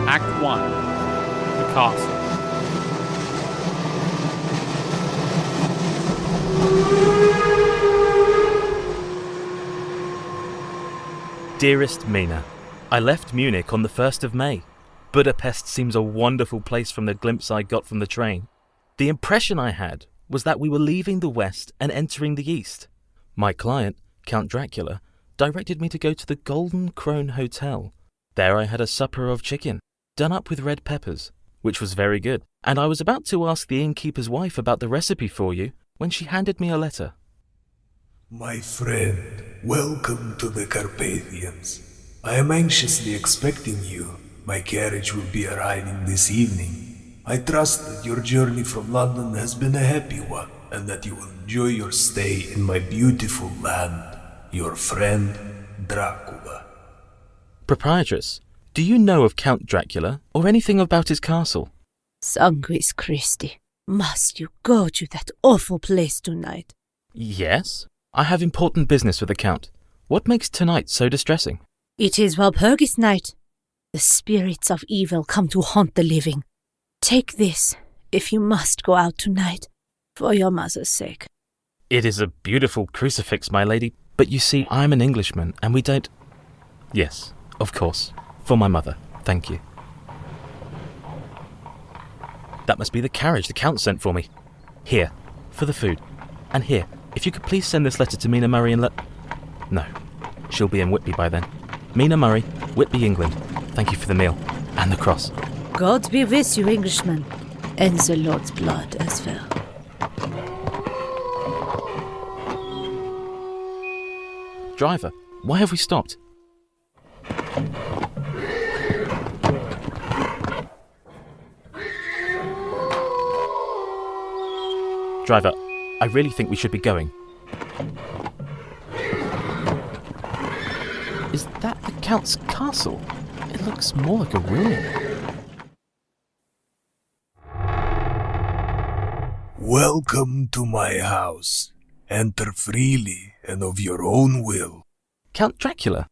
Act 1. The Castle. Dearest Mina, I left Munich on the 1st of May. Budapest seems a wonderful place from the glimpse I got from the train. The impression I had was that we were leaving the west and entering the east. My client, Count Dracula, directed me to go to the Golden Crone Hotel. There I had a supper of chicken, done up with red peppers, which was very good, and I was about to ask the innkeeper's wife about the recipe for you when she handed me a letter. My friend, welcome to the Carpathians. I am anxiously expecting you. My carriage will be arriving this evening. I trust that your journey from London has been a happy one, and that you will enjoy your stay in my beautiful land. Your friend, Dracula. Proprietress, do you know of Count Dracula or anything about his castle? Sanguis Christi, must you go to that awful place tonight? Yes. I have important business with the Count. What makes tonight so distressing? It is Walpurgis night. The spirits of evil come to haunt the living. Take this, if you must go out tonight, for your mother's sake. It is a beautiful crucifix, my lady, but you see, I'm an Englishman, and we don't... Yes, of course, for my mother, thank you. That must be the carriage the Count sent for me. Here, for the food. And here, if you could please send this letter to Mina Murray and No, she'll be in Whitby by then. Mina Murray, Whitby, England. Thank you for the meal. And the cross. God be with you, Englishman. And the Lord's blood as well. Driver, why have we stopped? Driver, I really think we should be going. Is that the Count's castle? It looks more like a ruin. Welcome to my house. Enter freely and of your own will. Count Dracula?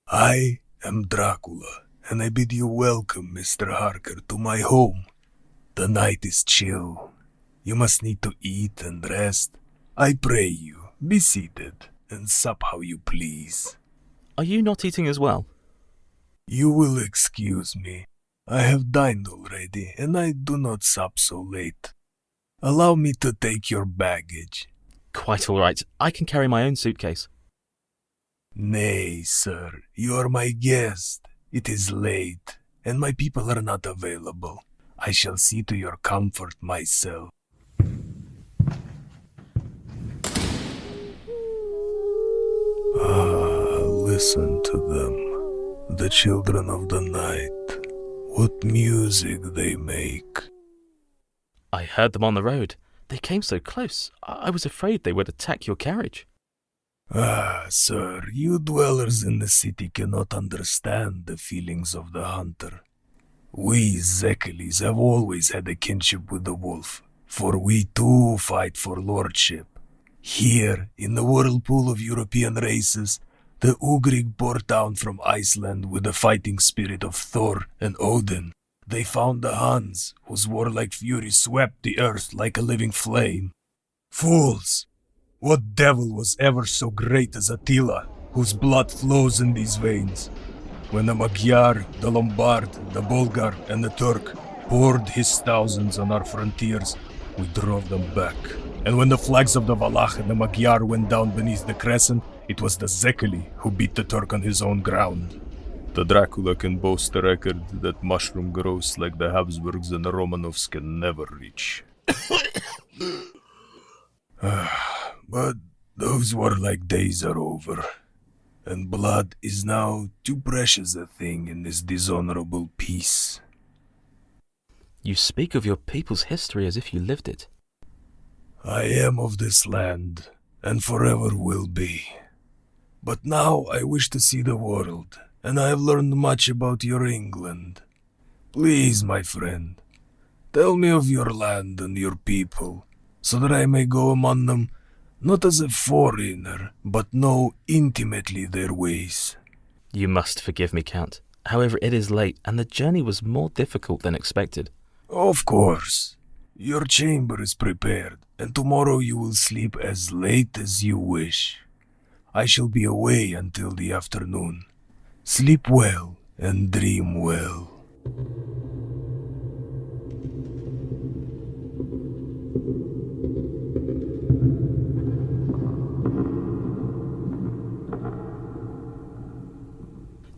I am Dracula, and I bid you welcome, Mr. Harker, to my home. The night is chill. You must need to eat and rest. I pray you, be seated, and sup how you please. Are you not eating as well? You will excuse me. I have dined already, and I do not sup so late. Allow me to take your baggage. Quite all right. I can carry my own suitcase. Nay, sir, you are my guest. It is late, and my people are not available. I shall see to your comfort myself. Listen to them, the children of the night. What music they make. I heard them on the road. They came so close. I was afraid they would attack your carriage. Sir, you dwellers in the city cannot understand the feelings of the hunter. We Zekelis have always had a kinship with the wolf, for we too fight for lordship. Here, in the whirlpool of European races, the Ugrig bore down from Iceland with the fighting spirit of Thor and Odin. They found the Huns, whose warlike fury swept the earth like a living flame. Fools! What devil was ever so great as Attila, whose blood flows in these veins? When the Magyar, the Lombard, the Bulgar, and the Turk poured his thousands on our frontiers, we drove them back. And when the flags of the Valach and the Magyar went down beneath the crescent, it was the Zekeli who beat the Turk on his own ground. The Dracula can boast a record that mushroom grows like the Habsburgs and the Romanovs can never reach. But those warlike days are over, and blood is now too precious a thing in this dishonorable peace. You speak of your people's history as if you lived it. I am of this land, and forever will be. But now I wish to see the world, and I have learned much about your England. Please, my friend, tell me of your land and your people, so that I may go among them, not as a foreigner, but know intimately their ways. You must forgive me, Count, However, it is late, and the journey was more difficult than expected. Of course. Your chamber is prepared, and tomorrow you will sleep as late as you wish. I shall be away until the afternoon. Sleep well and dream well.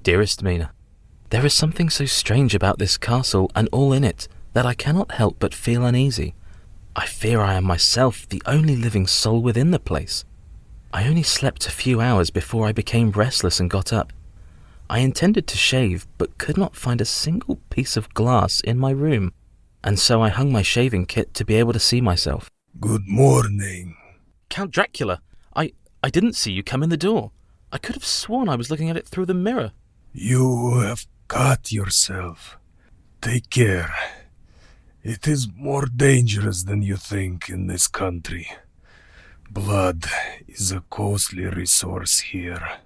Dearest Mina, there is something so strange about this castle and all in it that I cannot help but feel uneasy. I fear I am myself the only living soul within the place. I only slept a few hours before I became restless and got up. I intended to shave, but could not find a single piece of glass in my room, and so I hung my shaving kit to be able to see myself. Good morning. Count Dracula, I didn't see you come in the door. I could have sworn I was looking at it through the mirror. You have cut yourself. Take care. It is more dangerous than you think in this country. Blood is a costly resource here.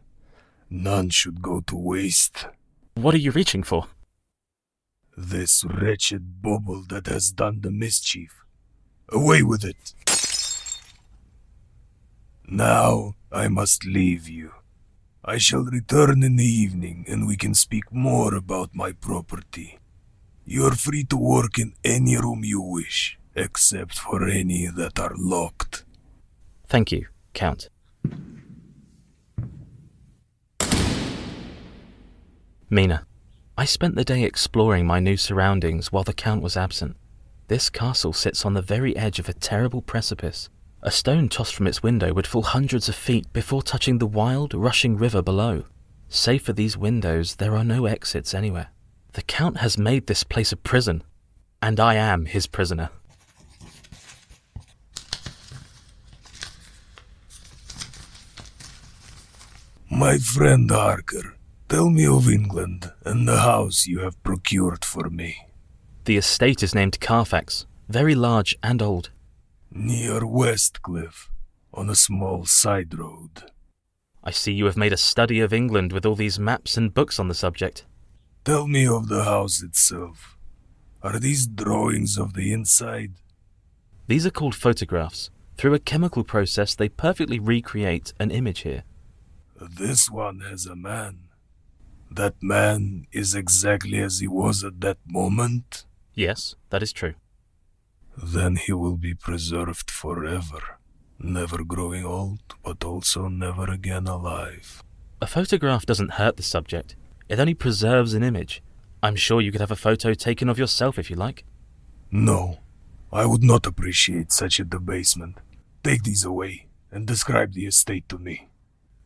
None should go to waste. What are you reaching for? This wretched bauble that has done the mischief. Away with it. Now I must leave you. I shall return in the evening and we can speak more about my property. You are free to work in any room you wish, except for any that are locked. Thank you, Count. Mina, I spent the day exploring my new surroundings while the Count was absent. This castle sits on the very edge of a terrible precipice. A stone tossed from its window would fall hundreds of feet before touching the wild, rushing river below. Save for these windows, there are no exits anywhere. The Count has made this place a prison, and I am his prisoner. My friend Harker, tell me of England and the house you have procured for me. The estate is named Carfax, very large and old. Near Westcliff, on a small side road. I see you have made a study of England with all these maps and books on the subject. Tell me of the house itself. Are these drawings of the inside? These are called photographs. Through a chemical process, they perfectly recreate an image here. This one has a man. That man is exactly as he was at that moment? Yes, that is true. Then he will be preserved forever, never growing old, but also never again alive. A photograph doesn't hurt the subject. It only preserves an image. I'm sure you could have a photo taken of yourself if you like. No, I would not appreciate such a debasement. Take these away and describe the estate to me.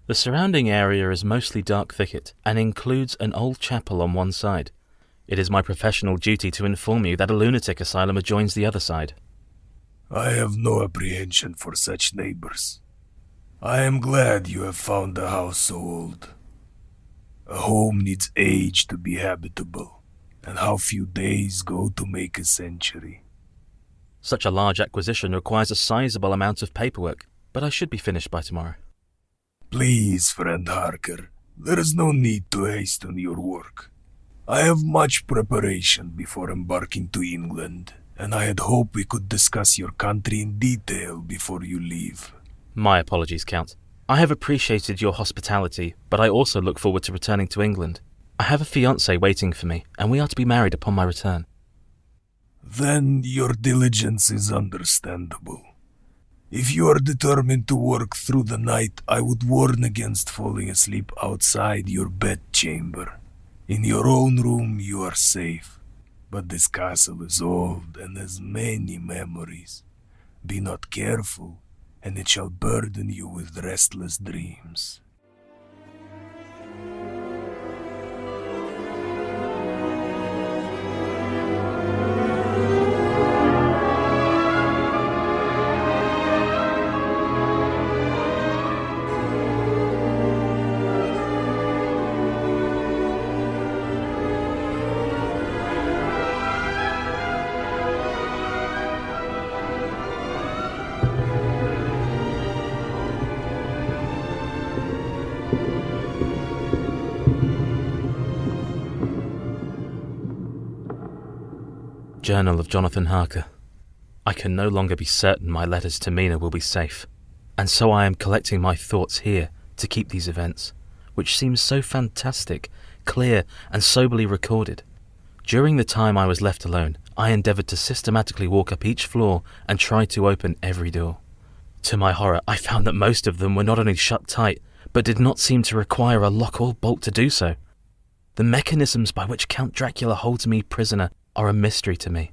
The surrounding area is mostly dark thicket and includes an old chapel on one side. It is my professional duty to inform you that a lunatic asylum adjoins the other side. I have no apprehension for such neighbors. I am glad you have found a house so old. A home needs age to be habitable, and how few days go to make a century. Such a large acquisition requires a sizable amount of paperwork, but I should be finished by tomorrow. Please, friend Harker, there is no need to hasten your work. I have much preparation before embarking to England, and I had hoped we could discuss your country in detail before you leave. My apologies, Count. I have appreciated your hospitality, but I also look forward to returning to England. I have a fiancé waiting for me, and we are to be married upon my return. Then your diligence is understandable. If you are determined to work through the night, I would warn against falling asleep outside your bedchamber. In your own room you are safe, but this castle is old and has many memories. Be not careful, and it shall burden you with restless dreams. Journal of Jonathan Harker. I can no longer be certain my letters to Mina will be safe, and so I am collecting my thoughts here to keep these events, which seem so fantastic, clear, and soberly recorded. During the time I was left alone, I endeavoured to systematically walk up each floor and try to open every door. To my horror, I found that most of them were not only shut tight, but did not seem to require a lock or bolt to do so. The mechanisms by which Count Dracula holds me prisoner are a mystery to me.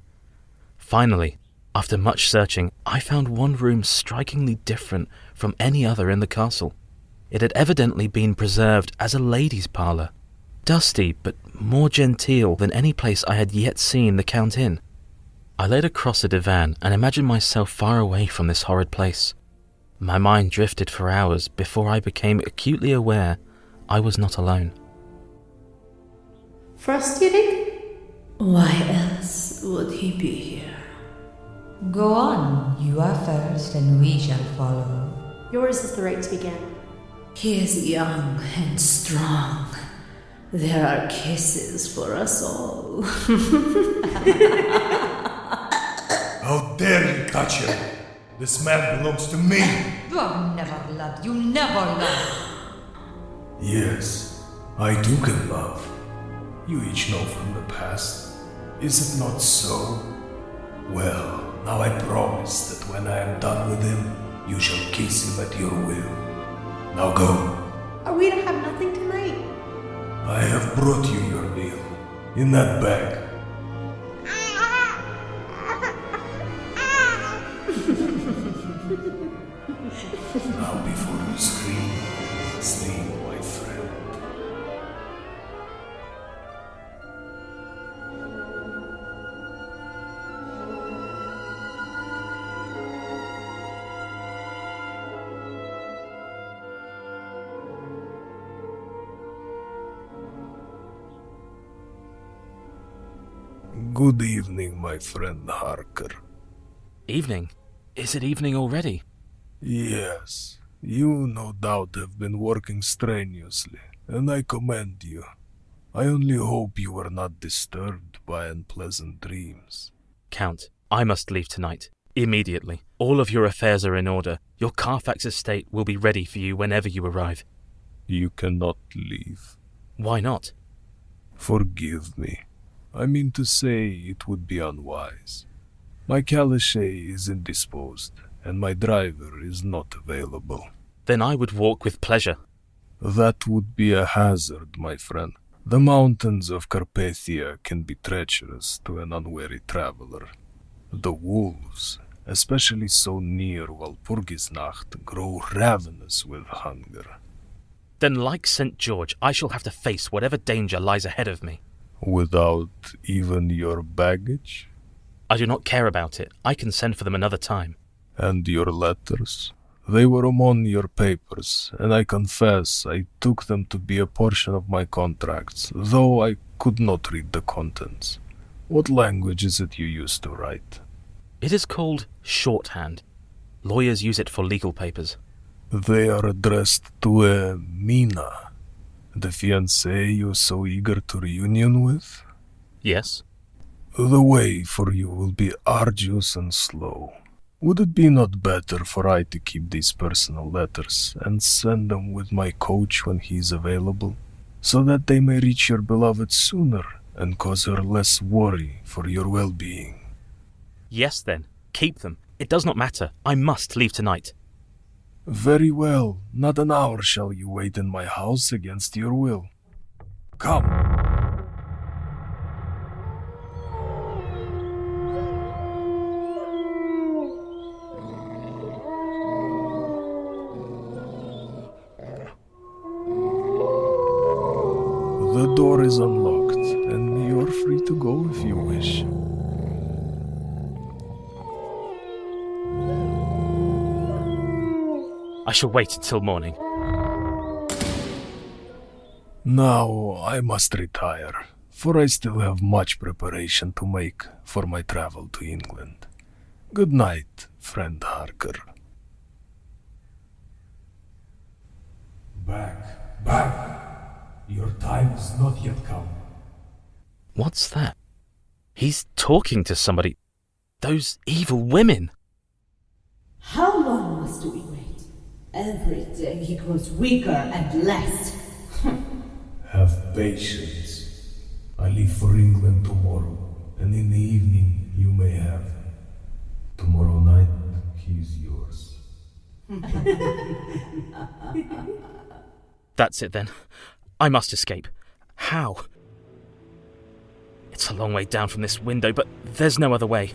Finally, after much searching, I found one room strikingly different from any other in the castle. It had evidently been preserved as a lady's parlour, dusty but more genteel than any place I had yet seen the Count in. I laid across a divan and imagined myself far away from this horrid place. My mind drifted for hours before I became acutely aware I was not alone. Frost, you think? Why else would he be here? Go on, you are first and we shall follow. Yours is the right to begin. He is young and strong. There are kisses for us all. How dare you touch him? This man belongs to me. You have never loved, you never loved. Yes, I too can love. You each know from the past. Is it not so? Well, now I promise that when I am done with him, you shall kiss him at your will. Now go. Are we to have nothing tonight? I have brought you your meal. In that bag. Now before you scream, sleep, my friend. Good evening, my friend Harker. Evening? Is it evening already? Yes, you no doubt have been working strenuously, and I commend you. I only hope you were not disturbed by unpleasant dreams. Count, I must leave tonight. Immediately. All of your affairs are in order. Your Carfax estate will be ready for you whenever you arrive. You cannot leave. Why not? Forgive me. I mean to say it would be unwise. My calichet is indisposed, and my driver is not available. Then I would walk with pleasure. That would be a hazard, my friend. The mountains of Carpathia can be treacherous to an unwary traveler. The wolves, especially so near Walpurgisnacht, grow ravenous with hunger. Then, like St. George, I shall have to face whatever danger lies ahead of me. Without even your baggage? I do not care about it. I can send for them another time. And your letters? They were among your papers, and I confess I took them to be a portion of my contracts, though I could not read the contents. What language is it you used to write? It is called shorthand. Lawyers use it for legal papers. They are addressed to Mina, the fiancée you're so eager to reunion with? Yes. The way for you will be arduous and slow. Would it be not better for I to keep these personal letters and send them with my coach when he is available, so that they may reach your beloved sooner and cause her less worry for your well-being? Yes, then. Keep them. It does not matter. I must leave tonight. Very well. Not an hour shall you wait in my house against your will. Come. The door is unlocked, and you're free to go if you wish. I shall wait until morning. Now I must retire, for I still have much preparation to make for my travel to England. Good night, friend Harker. Back. Your time has not yet come. What's that? He's talking to somebody. Those evil women. How long must we wait? Every day he grows weaker and less. Have patience. I leave for England tomorrow, and in the evening you may have. Tomorrow night, he's yours. That's it then. I must escape. How? It's a long way down from this window, but there's no other way.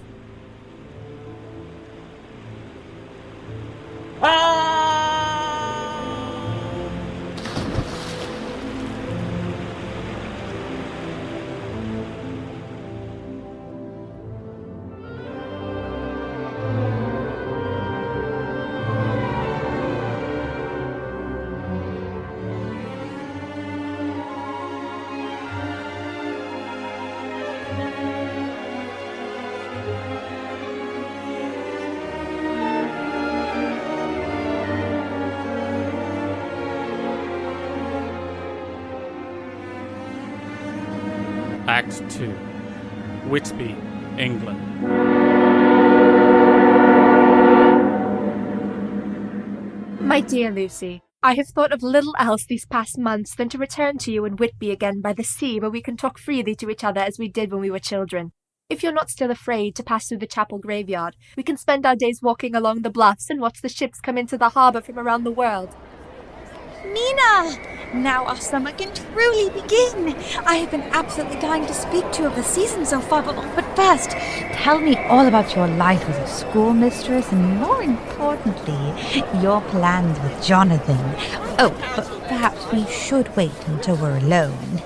Act 2. Whitby, England. My dear Lucy, I have thought of little else these past months than to return to you in Whitby again by the sea, where we can talk freely to each other as we did when we were children. If you're not still afraid to pass through the chapel graveyard, we can spend our days walking along the bluffs and watch the ships come into the harbour from around the world. Mina! Now our summer can truly begin. I have been absolutely dying to speak to you of the season so far, but first, tell me all about your life as a schoolmistress and, more importantly, your plans with Jonathan. Oh, but perhaps we should wait until we're alone.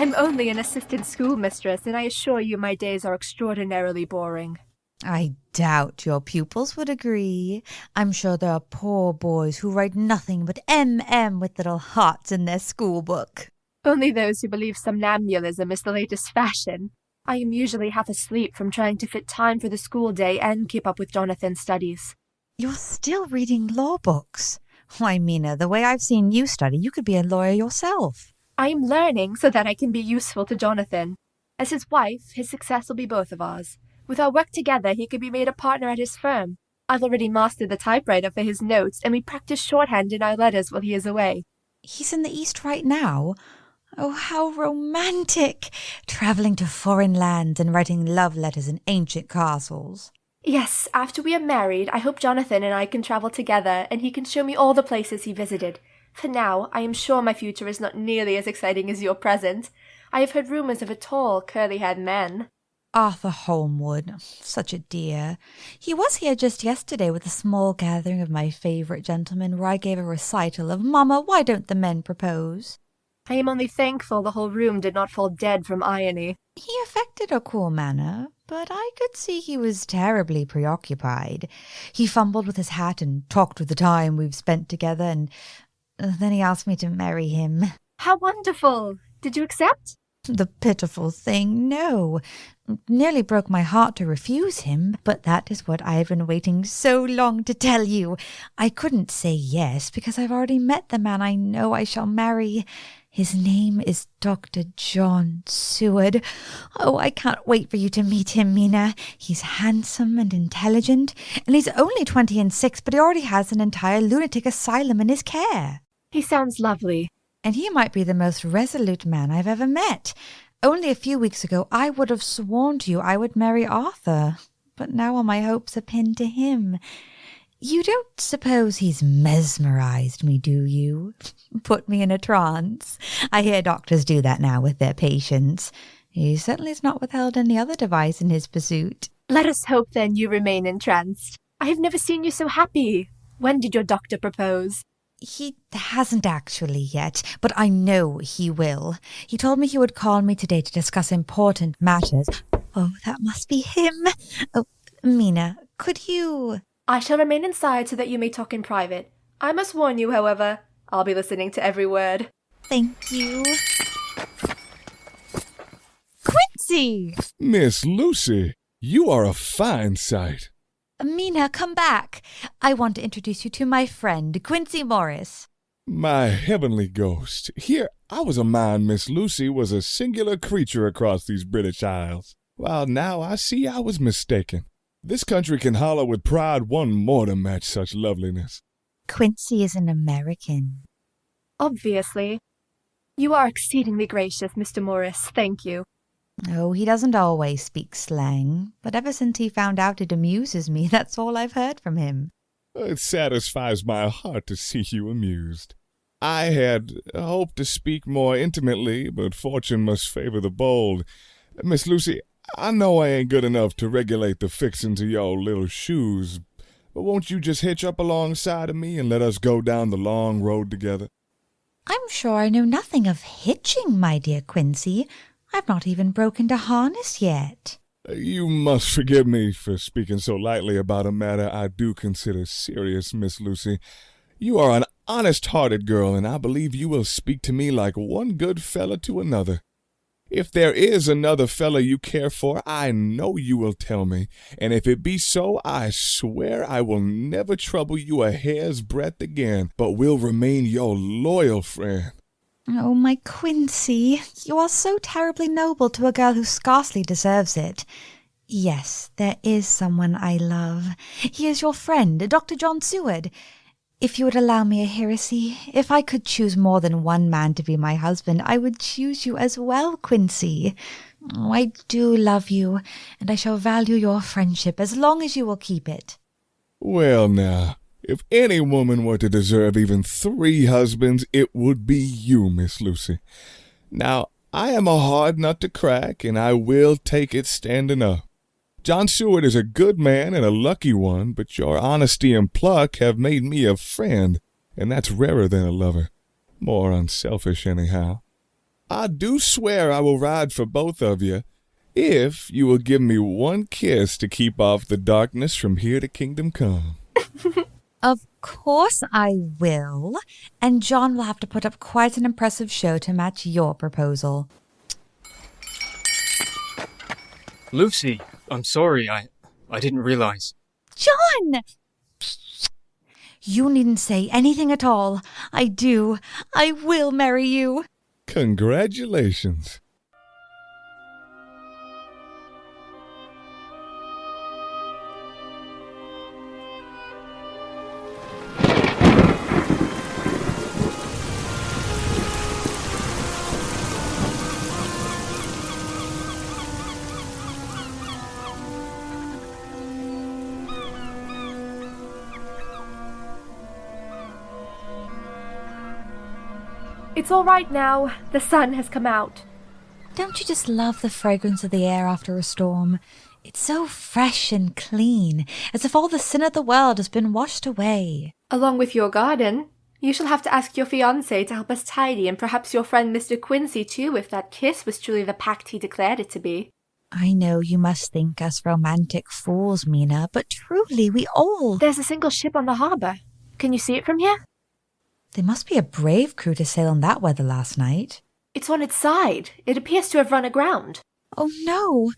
I'm only an assistant schoolmistress, and I assure you my days are extraordinarily boring. I doubt your pupils would agree. I'm sure there are poor boys who write nothing but MM with little hearts in their schoolbook. Only those who believe somnambulism is the latest fashion. I am usually half asleep from trying to fit time for the school day and keep up with Jonathan's studies. You're still reading law books. Why, Mina, the way I've seen you study, you could be a lawyer yourself. I am learning so that I can be useful to Jonathan. As his wife, his success will be both of ours. With our work together, he could be made a partner at his firm. I've already mastered the typewriter for his notes, and we practice shorthand in our letters while he is away. He's in the East right now? Oh, how romantic! Travelling to foreign lands and writing love letters in ancient castles. Yes, after we are married, I hope Jonathan and I can travel together, and he can show me all the places he visited. For now, I am sure my future is not nearly as exciting as your present. I have heard rumours of a tall, curly-haired man. Arthur Holmwood, such a dear. He was here just yesterday with a small gathering of my favourite gentlemen, where I gave a recital of Mama, Why Don't the Men Propose? I am only thankful the whole room did not fall dead from irony. He affected a cool manner, but I could see he was terribly preoccupied. He fumbled with his hat and talked of the time we've spent together, and then he asked me to marry him. How wonderful! Did you accept? The pitiful thing, no. Nearly broke my heart to refuse him, but that is what I've been waiting so long to tell you. I couldn't say yes, because I've already met the man I know I shall marry. His name is Dr. John Seward. Oh, I can't wait for you to meet him, Mina. He's handsome and intelligent, and he's only 26, but he already has an entire lunatic asylum in his care. He sounds lovely. And he might be the most resolute man I've ever met. Only a few weeks ago I would have sworn to you I would marry Arthur, but now all my hopes are pinned to him. You don't suppose he's mesmerized me, do you? Put me in a trance. I hear doctors do that now with their patients. He certainly has not withheld any other device in his pursuit. Let us hope, then, you remain entranced. I have never seen you so happy. When did your doctor propose? He hasn't actually yet, but I know he will. He told me he would call me today to discuss important matters. Oh, that must be him. Oh, Mina, could you... I shall remain inside so that you may talk in private. I must warn you, however, I'll be listening to every word. Thank you. Quincy! Miss Lucy, you are a fine sight. Mina, come back. I want to introduce you to my friend, Quincy Morris. My heavenly ghost. Here I was a mind Miss Lucy was a singular creature across these British Isles. While now I see I was mistaken. This country can holler with pride one more to match such loveliness. Quincy is an American. Obviously. You are exceedingly gracious, Mr. Morris. Thank you. Oh, he doesn't always speak slang, but ever since he found out it amuses me, that's all I've heard from him. It satisfies my heart to see you amused. I had hoped to speak more intimately, but fortune must favor the bold. Miss Lucy, I know I ain't good enough to regulate the fixings of your little shoes, but won't you just hitch up alongside of me and let us go down the long road together? I'm sure I know nothing of hitching, my dear Quincy. I've not even broken to harness yet. You must forgive me for speaking so lightly about a matter I do consider serious, Miss Lucy. You are an honest-hearted girl, and I believe you will speak to me like one good fella to another. If there is another fella you care for, I know you will tell me, and if it be so, I swear I will never trouble you a hair's breadth again, but will remain your loyal friend. Oh, my Quincy, you are so terribly noble to a girl who scarcely deserves it. Yes, there is someone I love. He is your friend, Dr. John Seward. If you would allow me a heresy, if I could choose more than one man to be my husband, I would choose you as well, Quincy. Oh, I do love you, and I shall value your friendship as long as you will keep it. Well, now, if any woman were to deserve even 3 husbands, it would be you, Miss Lucy. Now, I am a hard nut to crack, and I will take it standing up. John Seward is a good man and a lucky one, but your honesty and pluck have made me a friend, and that's rarer than a lover. More unselfish, anyhow. I do swear I will ride for both of you, if you will give me one kiss to keep off the darkness from here to kingdom come. Of course I will, and John will have to put up quite an impressive show to match your proposal. Lucy, I'm sorry, I didn't realize. John! You needn't say anything at all. I will marry you. Congratulations. It's all right now. The sun has come out. Don't you just love the fragrance of the air after a storm? It's so fresh and clean, as if all the sin of the world has been washed away. Along with your garden. You shall have to ask your fiancé to help us tidy, and perhaps your friend Mr. Quincy too, if that kiss was truly the pact he declared it to be. I know you must think us romantic fools, Mina, but truly we all... There's a single ship on the harbour. Can you see it from here? There must be a brave crew to sail in that weather last night. It's on its side. It appears to have run aground. Oh, no.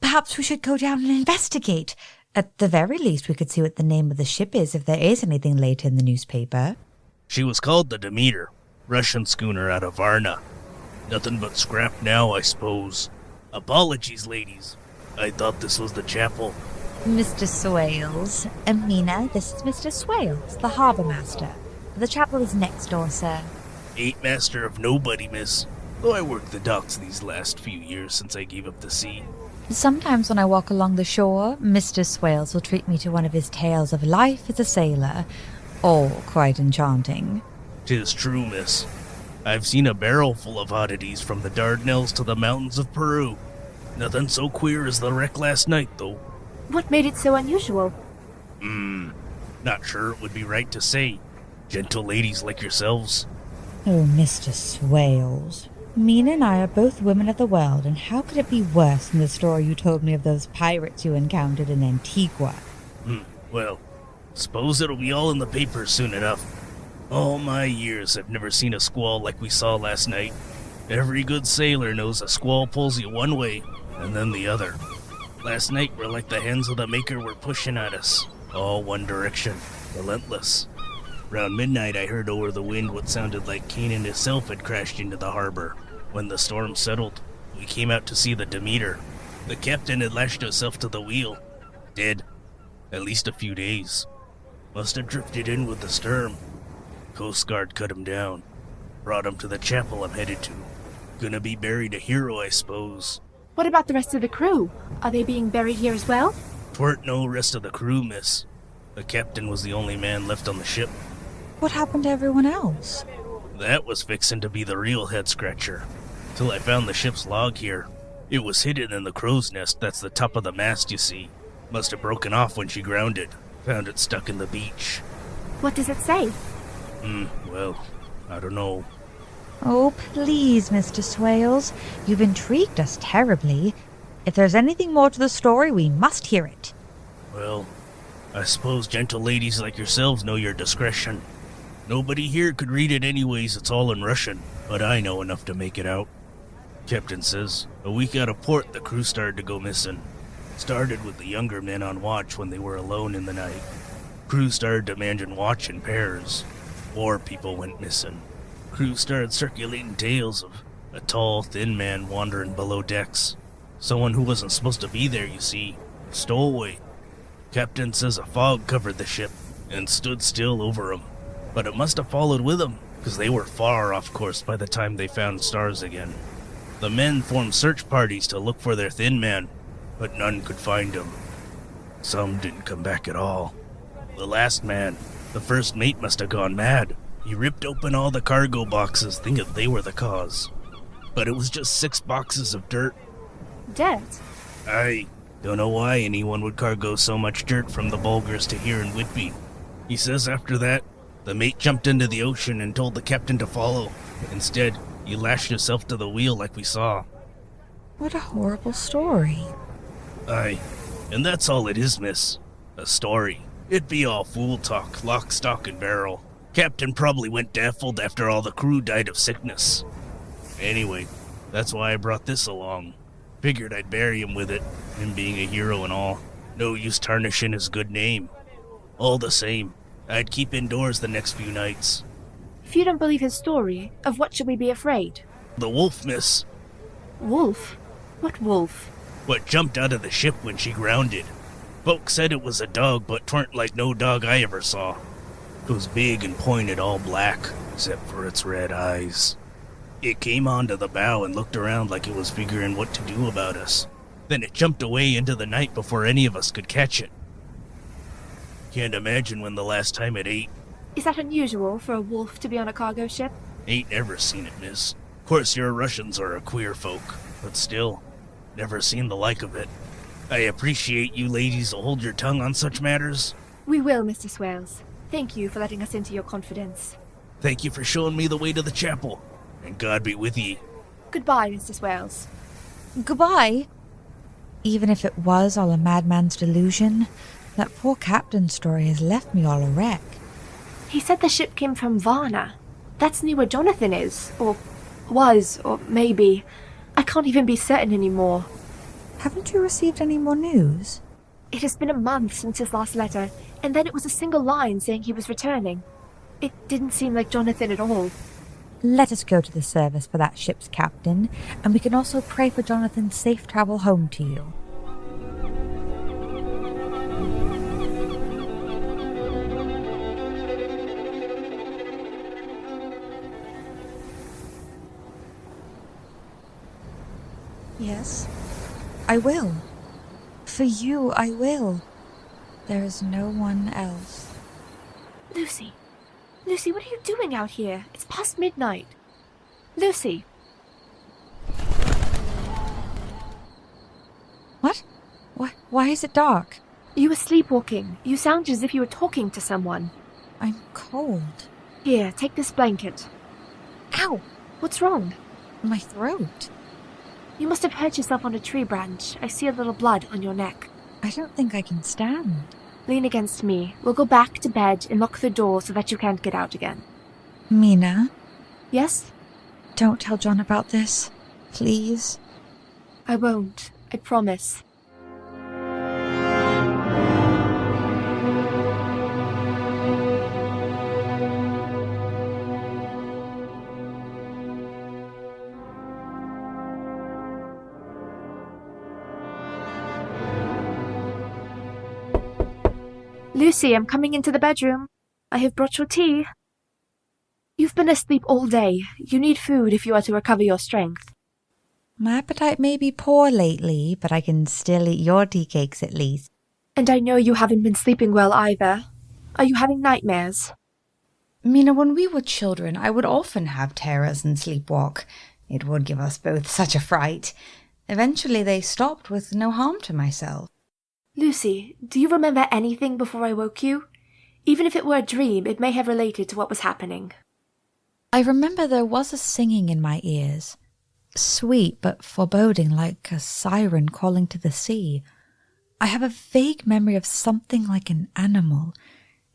Perhaps we should go down and investigate. At the very least, we could see what the name of the ship is if there is anything later in the newspaper. She was called the Demeter, Russian schooner out of Varna. Nothing but scrap now, I suppose. Apologies, ladies. I thought this was the chapel. Mr. Swales. Mina, this is Mr. Swales, the harbour master. The chapel is next door, sir. Ain't master of nobody, miss. Though I worked the docks these last few years since I gave up the sea. Sometimes when I walk along the shore, Mr. Swales will treat me to one of his tales of life as a sailor. All quite enchanting. 'Tis true, miss. I've seen a barrel full of oddities from the Dardanelles to the mountains of Peru. Nothing so queer as the wreck last night, though. What made it so unusual? Not sure it would be right to say. Gentle ladies like yourselves. Oh, Mr. Swales. Mina and I are both women of the world, and how could it be worse than the story you told me of those pirates you encountered in Antigua? Well, suppose it'll be all in the papers soon enough. All my years I've never seen a squall like we saw last night. Every good sailor knows a squall pulls you one way, and then the other. Last night were like the hands of the Maker were pushing at us. All one direction, relentless. Round midnight I heard over the wind what sounded like Canaan itself had crashed into the harbor. When the storm settled, we came out to see the Demeter. The captain had lashed himself to the wheel. Dead. At least a few days. Must have drifted in with the storm. Coast Guard cut him down. Brought him to the chapel I'm headed to. Gonna be buried a hero, I suppose. What about the rest of the crew? Are they being buried here as well? Tweren't no rest of the crew, miss. The captain was the only man left on the ship. What happened to everyone else? That was fixin' to be the real head-scratcher. Till I found the ship's log here. It was hidden in the crow's nest that's the top of the mast, you see. Must have broken off when she grounded. Found it stuck in the beach. What does it say? Well, I don't know. Oh, please, Mr. Swales. You've intrigued us terribly. If there's anything more to the story, we must hear it. Well, I suppose gentle ladies like yourselves know your discretion. Nobody here could read it anyways, it's all in Russian, but I know enough to make it out. Captain says, a week out of port the crew started to go missing. Started with the younger men on watch when they were alone in the night. Crew started demanding watch in pairs. More people went missing. Crew started circulating tales of a tall, thin man wandering below decks. Someone who wasn't supposed to be there, you see. Stowaway. Captain says a fog covered the ship and stood still over 'em. But it must have followed with 'em, because they were far off course by the time they found stars again. The men formed search parties to look for their thin man, but none could find him. Some didn't come back at all. The last man, the first mate, must have gone mad. He ripped open all the cargo boxes, thinking they were the cause. But it was just 6 boxes of dirt. Dirt? I don't know why anyone would cargo so much dirt from the Bulgars to here in Whitby. He says after that, the mate jumped into the ocean and told the captain to follow. Instead, he lashed himself to the wheel like we saw. What a horrible story. Aye, and that's all it is, miss. A story. It'd be all fool talk, lock, stock, and barrel. Captain probably went daffled after all the crew died of sickness. Anyway, that's why I brought this along. Figured I'd bury him with it, him being a hero and all. No use tarnishing his good name. All the same, I'd keep indoors the next few nights. If you don't believe his story, of what should we be afraid? The wolf, miss. Wolf? What wolf? What jumped out of the ship when she grounded. Folks said it was a dog, but 'tweren't like no dog I ever saw. 'Twas big and pointed, all black, except for its red eyes. It came onto the bow and looked around like it was figuring what to do about us. Then it jumped away into the night before any of us could catch it. Can't imagine when the last time it ate. Is that unusual for a wolf to be on a cargo ship? Ain't ever seen it, miss. Course your Russians are a queer folk, but still, never seen the like of it. I appreciate you ladies will hold your tongue on such matters. We will, Mr. Swales. Thank you for letting us into your confidence. Thank you for showing me the way to the chapel, and God be with ye. Goodbye, Mr. Swales. Goodbye. Even if it was all a madman's delusion, that poor captain's story has left me all a wreck. He said the ship came from Varna. That's near where Jonathan is, or was, or maybe. I can't even be certain anymore. Haven't you received any more news? It has been a month since his last letter, and then it was a single line saying he was returning. It didn't seem like Jonathan at all. Let us go to the service for that ship's captain, and we can also pray for Jonathan's safe travel home to you. Yes, I will. For you, I will. There is no one else. Lucy. Lucy, what are you doing out here? It's past midnight. Lucy. What? Why is it dark? You were sleepwalking. You sounded as if you were talking to someone. I'm cold. Here, take this blanket. Ow! What's wrong? My throat. You must have hurt yourself on a tree branch. I see a little blood on your neck. I don't think I can stand. Lean against me. We'll go back to bed and lock the door so that you can't get out again. Mina? Yes? Don't tell John about this. Please. I won't. I promise. Lucy, I'm coming into the bedroom. I have brought your tea. You've been asleep all day. You need food if you are to recover your strength. My appetite may be poor lately, but I can still eat your tea cakes at least. And I know you haven't been sleeping well either. Are you having nightmares? Mina, when we were children, I would often have terrors and sleepwalk. It would give us both such a fright. Eventually they stopped with no harm to myself. Lucy, do you remember anything before I woke you? Even if it were a dream, it may have related to what was happening. I remember there was a singing in my ears. Sweet but foreboding, like a siren calling to the sea. I have a vague memory of something like an animal.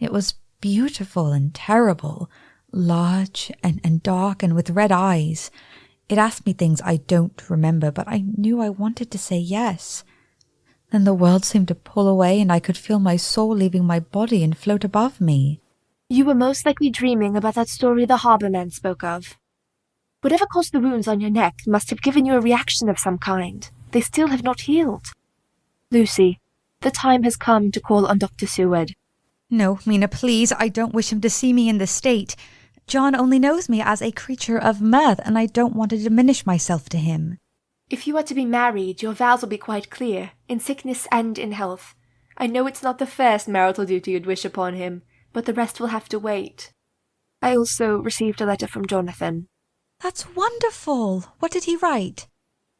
It was beautiful and terrible, large and dark and with red eyes. It asked me things I don't remember, but I knew I wanted to say yes. Then the world seemed to pull away and I could feel my soul leaving my body and float above me. You were most likely dreaming about that story the harbour man spoke of. Whatever caused the wounds on your neck must have given you a reaction of some kind. They still have not healed. Lucy, the time has come to call on Dr. Seward. No, Mina, please, I don't wish him to see me in this state. John only knows me as a creature of mirth, and I don't want to diminish myself to him. If you are to be married, your vows will be quite clear, in sickness and in health. I know it's not the first marital duty you'd wish upon him, but the rest will have to wait. I also received a letter from Jonathan. That's wonderful. What did he write?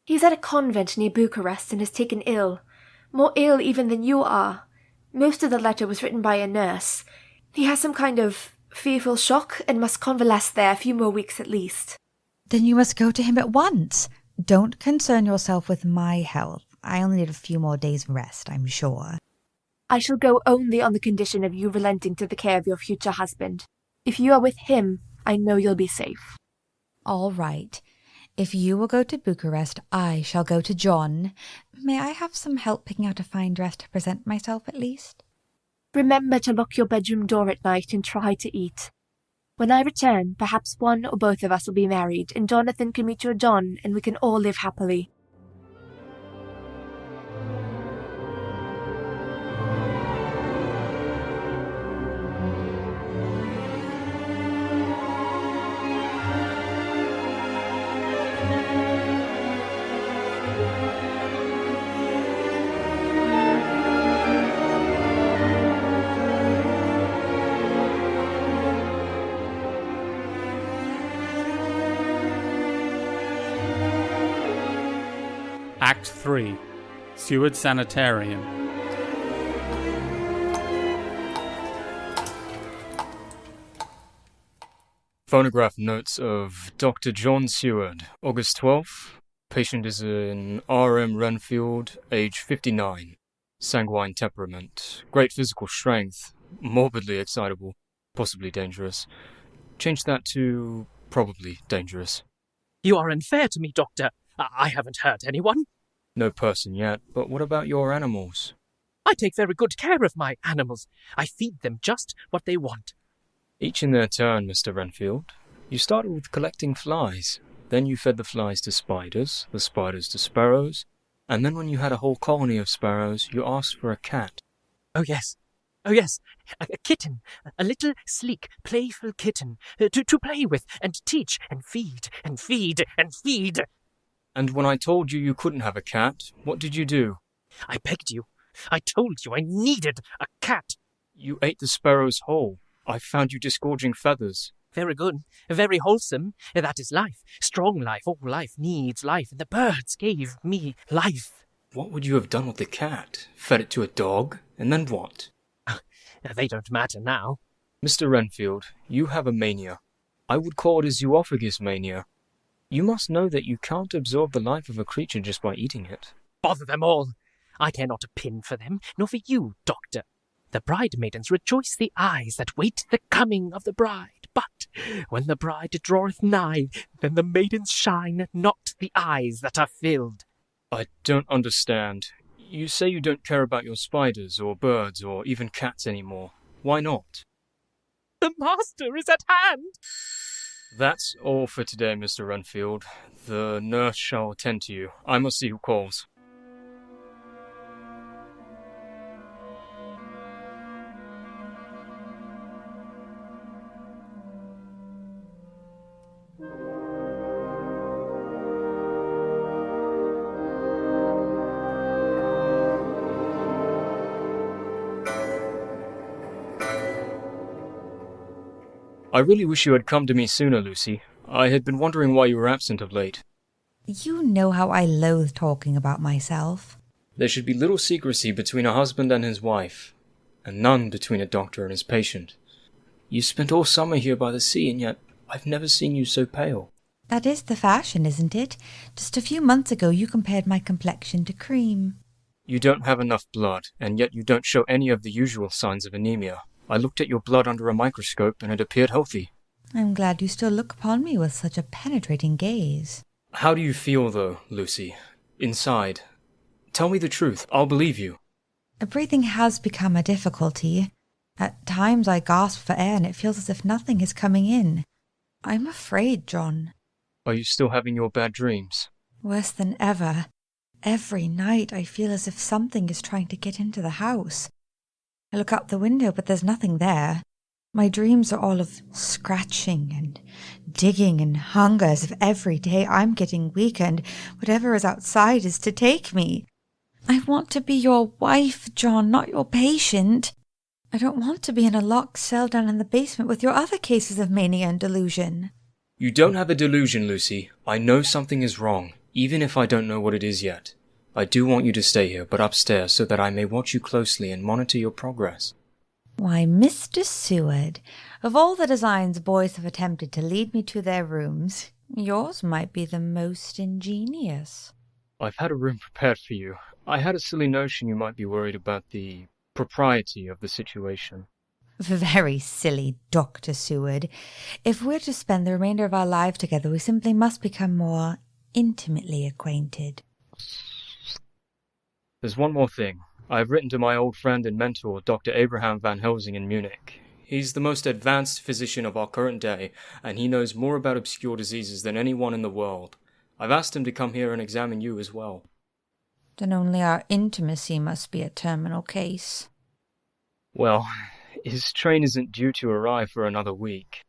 He's at a convent near Bucharest and is taken ill. More ill even than you are. Most of the letter was written by a nurse. He has some kind of fearful shock and must convalesce there a few more weeks at least. Then you must go to him at once. Don't concern yourself with my health. I only need a few more days' rest, I'm sure. I shall go only on the condition of you relenting to the care of your future husband. If you are with him, I know you'll be safe. All right. If you will go to Bucharest, I shall go to John. May I have some help picking out a fine dress to present myself at least? Remember to lock your bedroom door at night and try to eat. When I return, perhaps one or both of us will be married, and Jonathan can meet your John, and we can all live happily. Act 3. Seward Sanitarium. Phonograph notes of Dr. John Seward, August 12th. Patient is an R.M. Renfield, age 59. Sanguine temperament. Great physical strength. Morbidly excitable. Possibly dangerous. Change that to probably dangerous. You are unfair to me, Doctor. I haven't hurt anyone. No person yet, but what about your animals? I take very good care of my animals. I feed them just what they want. Each in their turn, Mr. Renfield. You started with collecting flies. Then you fed the flies to spiders, the spiders to sparrows, and then when you had a whole colony of sparrows, you asked for a cat. Oh, yes. A kitten. A little, sleek, playful kitten. To play with and teach and feed and feed and feed. And when I told you couldn't have a cat, what did you do? I begged you. I told you I needed a cat. You ate the sparrows whole. I found you disgorging feathers. Very good. Very wholesome. That is life. Strong life. All life needs life. And the birds gave me life. What would you have done with the cat? Fed it to a dog? And then what? They don't matter now. Mr. Renfield, you have a mania. I would call it a zoophagus mania. You must know that you can't absorb the life of a creature just by eating it. Bother them all. I care not a pin for them, nor for you, Doctor. The bridemaidens rejoice the eyes that wait the coming of the bride. But when the bride draweth nigh, then the maidens shine, not the eyes that are filled. I don't understand. You say you don't care about your spiders, or birds, or even cats anymore. Why not? The master is at hand! That's all for today, Mr. Renfield. The nurse shall attend to you. I must see who calls. I really wish you had come to me sooner, Lucy. I had been wondering why you were absent of late. You know how I loathe talking about myself. There should be little secrecy between a husband and his wife, and none between a doctor and his patient. You spent all summer here by the sea, and yet I've never seen you so pale. That is the fashion, isn't it? Just a few months ago you compared my complexion to cream. You don't have enough blood, and yet you don't show any of the usual signs of anemia. I looked at your blood under a microscope, and it appeared healthy. I'm glad you still look upon me with such a penetrating gaze. How do you feel, though, Lucy? Inside? Tell me the truth. I'll believe you. Breathing has become a difficulty. At times I gasp for air and it feels as if nothing is coming in. I'm afraid, John. Are you still having your bad dreams? Worse than ever. Every night I feel as if something is trying to get into the house. I look out the window, but there's nothing there. My dreams are all of scratching and digging and hunger, as if every day I'm getting weaker and whatever is outside is to take me. I want to be your wife, John, not your patient. I don't want to be in a locked cell down in the basement with your other cases of mania and delusion. You don't have a delusion, Lucy. I know something is wrong, even if I don't know what it is yet. I do want you to stay here, but upstairs, so that I may watch you closely and monitor your progress. Why, Mr. Seward, of all the designs boys have attempted to lead me to their rooms, yours might be the most ingenious. I've had a room prepared for you. I had a silly notion you might be worried about the propriety of the situation. Very silly, Dr. Seward. If we're to spend the remainder of our lives together, we simply must become more intimately acquainted. There's one more thing. I've written to my old friend and mentor, Dr. Abraham van Helsing in Munich. He's the most advanced physician of our current day, and he knows more about obscure diseases than anyone in the world. I've asked him to come here and examine you as well. Then only our intimacy must be a terminal case. Well, his train isn't due to arrive for another week.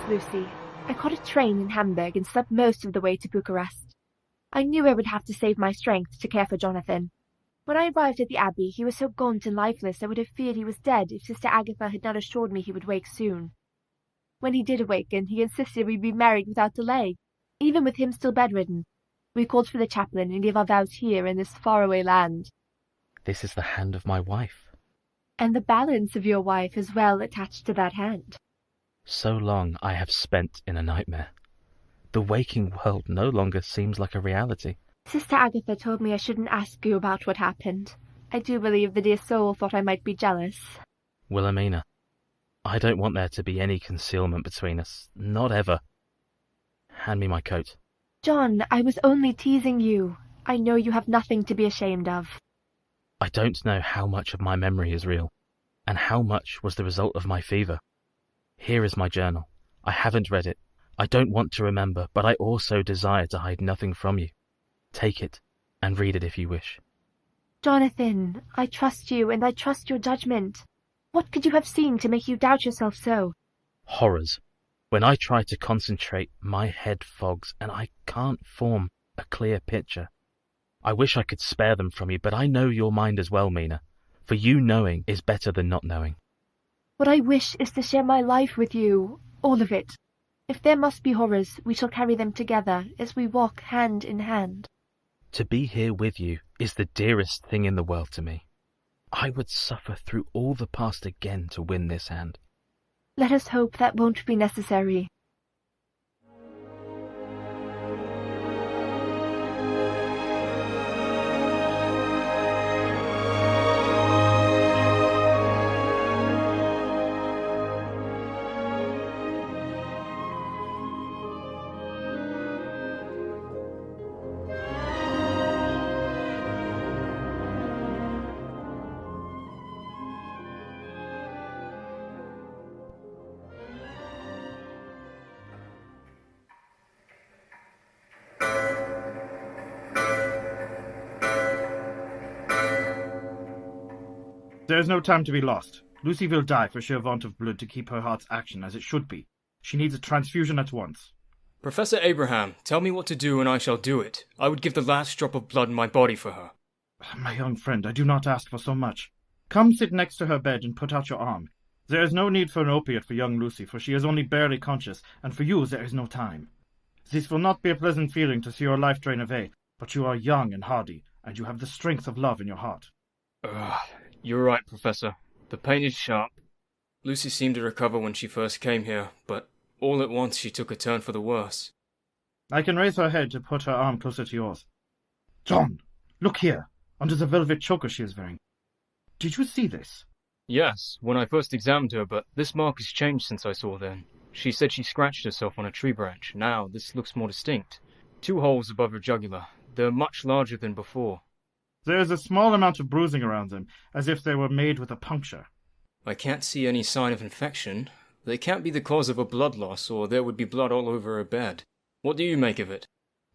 Lucy, I caught a train in Hamburg and slept most of the way to Bucharest. I knew I would have to save my strength to care for Jonathan. When I arrived at the Abbey, he was so gaunt and lifeless I would have feared he was dead if Sister Agatha had not assured me he would wake soon. When he did awaken, he insisted we be married without delay, even with him still bedridden. We called for the chaplain and gave our vows here in this faraway land. This is the hand of my wife. And the balance of your wife is well attached to that hand. So long I have spent in a nightmare. The waking world no longer seems like a reality. Sister Agatha told me I shouldn't ask you about what happened. I do believe the dear soul thought I might be jealous. Wilhelmina, I don't want there to be any concealment between us. Not ever. Hand me my coat. John, I was only teasing you. I know you have nothing to be ashamed of. I don't know how much of my memory is real, and how much was the result of my fever. Here is my journal. I haven't read it. I don't want to remember, but I also desire to hide nothing from you. Take it, and read it if you wish. Jonathan, I trust you, and I trust your judgment. What could you have seen to make you doubt yourself so? Horrors. When I try to concentrate, my head fogs, and I can't form a clear picture. I wish I could spare them from you, but I know your mind as well, Mina, for you knowing is better than not knowing. What I wish is to share my life with you, all of it. If there must be horrors, we shall carry them together as we walk hand in hand. To be here with you is the dearest thing in the world to me. I would suffer through all the past again to win this hand. Let us hope that won't be necessary. There is no time to be lost. Lucy will die for sheer want of blood to keep her heart's action as it should be. She needs a transfusion at once. Professor Abraham, tell me what to do and I shall do it. I would give the last drop of blood in my body for her. My young friend, I do not ask for so much. Come sit next to her bed and put out your arm. There is no need for an opiate for young Lucy, for she is only barely conscious, and for you there is no time. This will not be a pleasant feeling to see your life drain away, but you are young and hardy, and you have the strength of love in your heart. You're right, Professor. The pain is sharp. Lucy seemed to recover when she first came here, but all at once she took a turn for the worse. I can raise her head to put her arm closer to yours. John, look here, under the velvet choker she is wearing. Did you see this? Yes, when I first examined her, but this mark has changed since I saw then. She said she scratched herself on a tree branch. Now, this looks more distinct. 2 holes above her jugular. They're much larger than before. There is a small amount of bruising around them, as if they were made with a puncture. I can't see any sign of infection. They can't be the cause of a blood loss, or there would be blood all over her bed. What do you make of it?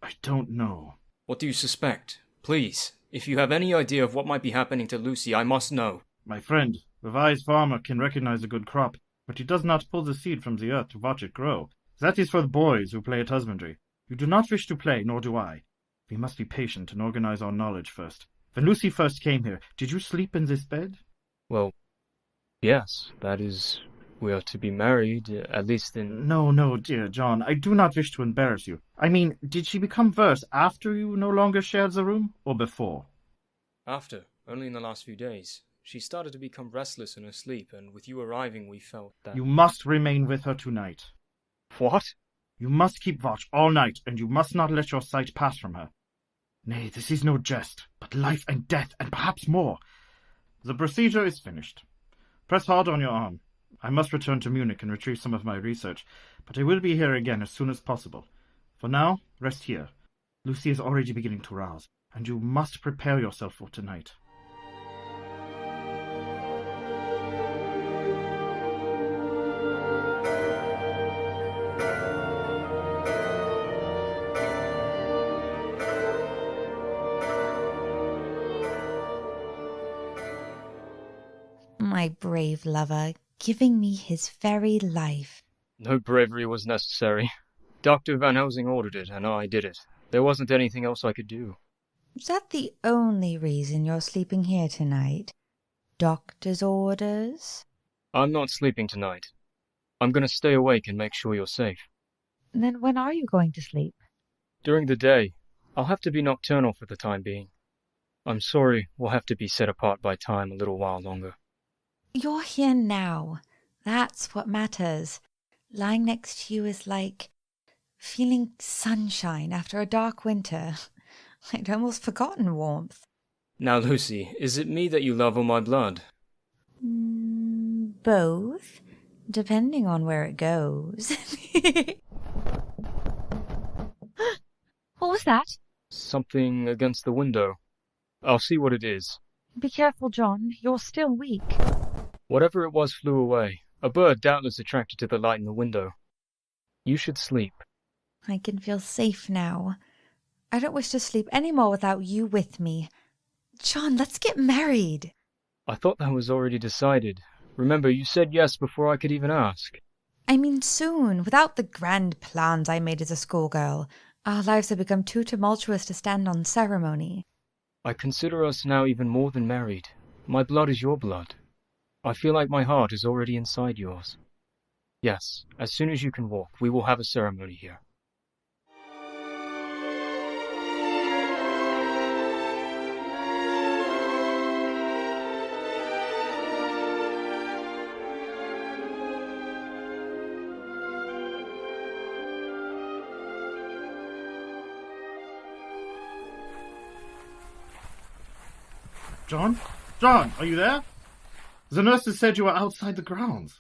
I don't know. What do you suspect? Please, if you have any idea of what might be happening to Lucy, I must know. My friend, the wise farmer can recognize a good crop, but he does not pull the seed from the earth to watch it grow. That is for the boys who play at husbandry. You do not wish to play, nor do I. We must be patient and organize our knowledge first. When Lucy first came here, did you sleep in this bed? Well, yes, that is, we are to be married, at least in... No, dear John, I do not wish to embarrass you. I mean, did she become worse after you no longer shared the room, or before? After, only in the last few days. She started to become restless in her sleep, and with you arriving we felt that... You must remain with her tonight. What? You must keep watch all night, and you must not let your sight pass from her. Nay, this is no jest, but life and death, and perhaps more. The procedure is finished. Press hard on your arm. I must return to Munich and retrieve some of my research, but I will be here again as soon as possible. For now, rest here. Lucy is already beginning to rouse, and you must prepare yourself for tonight. My brave lover, giving me his very life. No bravery was necessary. Dr. Van Helsing ordered it, and I did it. There wasn't anything else I could do. Is that the only reason you're sleeping here tonight? Doctor's orders? I'm not sleeping tonight. I'm going to stay awake and make sure you're safe. Then when are you going to sleep? During the day. I'll have to be nocturnal for the time being. I'm sorry we'll have to be set apart by time a little while longer. You're here now. That's what matters. Lying next to you is like feeling sunshine after a dark winter. I'd almost forgotten warmth. Now, Lucy, is it me that you love or my blood? Both, depending on where it goes. What was that? Something against the window. I'll see what it is. Be careful, John. You're still weak. Whatever it was flew away. A bird doubtless attracted to the light in the window. You should sleep. I can feel safe now. I don't wish to sleep any more without you with me. John, let's get married. I thought that was already decided. Remember, you said yes before I could even ask. I mean soon, without the grand plans I made as a schoolgirl. Our lives have become too tumultuous to stand on ceremony. I consider us now even more than married. My blood is your blood. I feel like my heart is already inside yours. Yes, as soon as you can walk, we will have a ceremony here. John? John, are you there? The nurses said you were outside the grounds.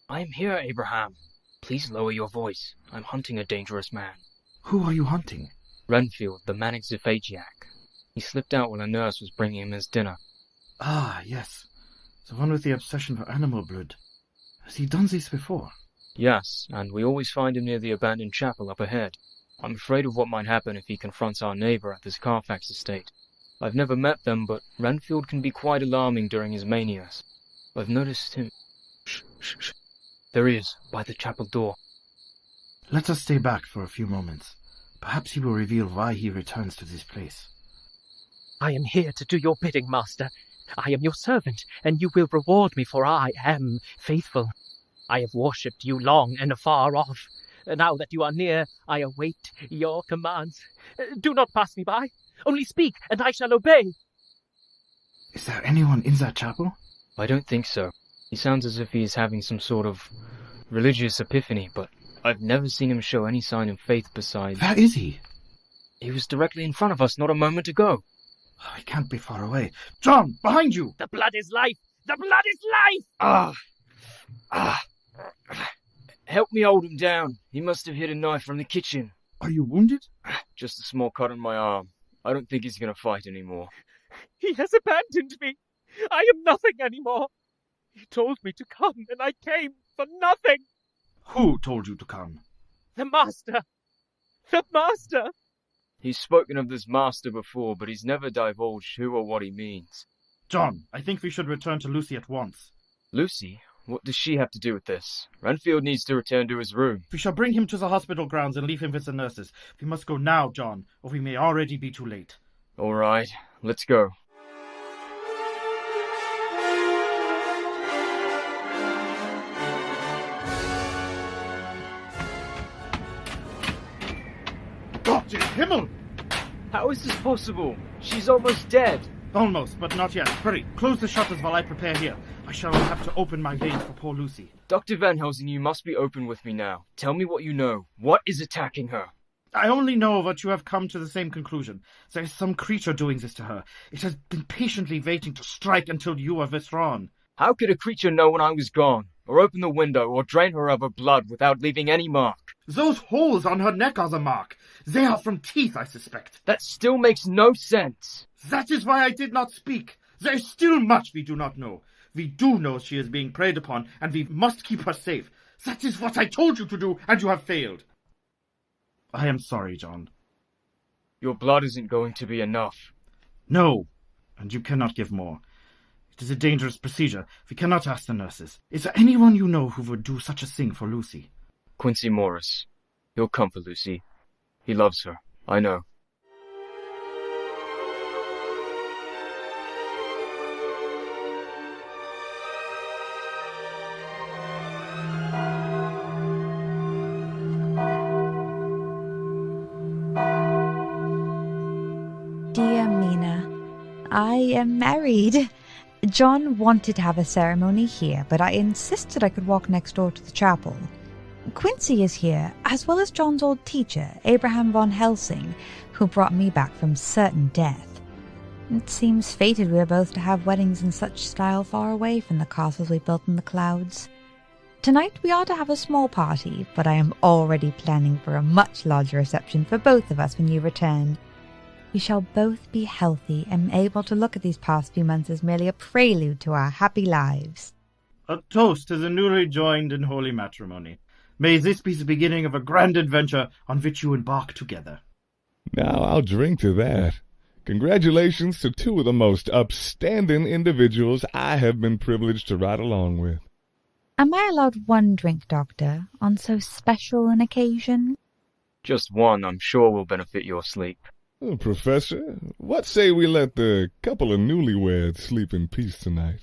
I am here, Abraham. Please lower your voice. I'm hunting a dangerous man. Who are you hunting? Renfield, the manic zephagiac. He slipped out while a nurse was bringing him his dinner. Ah, yes. The one with the obsession for animal blood. Has he done this before? Yes, and we always find him near the abandoned chapel up ahead. I'm afraid of what might happen if he confronts our neighbour at this Carfax estate. I've never met them, but Renfield can be quite alarming during his manias. I've noticed him... Shh, shh, shh. There he is, by the chapel door. Let us stay back for a few moments. Perhaps he will reveal why he returns to this place. I am here to do your bidding, master. I am your servant, and you will reward me, for I am faithful. I have worshipped you long and afar off. Now that you are near, I await your commands. Do not pass me by. Only speak, and I shall obey. Is there anyone in that chapel? I don't think so. He sounds as if he is having some sort of religious epiphany, but I've never seen him show any sign of faith besides... Where is he? He was directly in front of us not a moment ago. Oh, he can't be far away. John, behind you! The blood is life! The blood is life! Help me hold him down. He must have hit a knife from the kitchen. Are you wounded? Just a small cut on my arm. I don't think he's going to fight anymore. He has abandoned me. I am nothing anymore. He told me to come, and I came for nothing. Who told you to come? The master. The master. He's spoken of this master before, but he's never divulged who or what he means. John, I think we should return to Lucy at once. Lucy? What does she have to do with this? Renfield needs to return to his room. We shall bring him to the hospital grounds and leave him with the nurses. We must go now, John, or we may already be too late. All right, let's go. Gott in Himmel! How is this possible? She's almost dead. Almost, but not yet. Hurry, close the shutters while I prepare here. I shall have to open my veins for poor Lucy. Dr. Van Helsing, you must be open with me now. Tell me what you know. What is attacking her? I only know that you have come to the same conclusion. There is some creature doing this to her. It has been patiently waiting to strike until you are withdrawn. How could a creature know when I was gone? Or open the window, or drain her of her blood without leaving any mark? Those holes on her neck are the mark. They are from teeth, I suspect. That still makes no sense. That is why I did not speak. There is still much we do not know. We do know she is being preyed upon, and we must keep her safe. That is what I told you to do, and you have failed. I am sorry, John. Your blood isn't going to be enough. No, and you cannot give more. It is a dangerous procedure. We cannot ask the nurses. Is there anyone you know who would do such a thing for Lucy? Quincy Morris. He'll come for Lucy. He loves her. I know. Dear Mina, I am married. John wanted to have a ceremony here, but I insisted I could walk next door to the chapel. Quincy is here, as well as John's old teacher, Abraham von Helsing, who brought me back from certain death. It seems fated we are both to have weddings in such style far away from the castles we built in the clouds. Tonight we are to have a small party, but I am already planning for a much larger reception for both of us when you return. We shall both be healthy and able to look at these past few months as merely a prelude to our happy lives. A toast to the newly joined in holy matrimony. May this be the beginning of a grand adventure on which you embark together. Now I'll drink to that. Congratulations to two of the most upstanding individuals I have been privileged to ride along with. Am I allowed one drink, Doctor, on so special an occasion? Just one, I'm sure, will benefit your sleep. Oh, Professor, what say we let the couple of newlyweds sleep in peace tonight?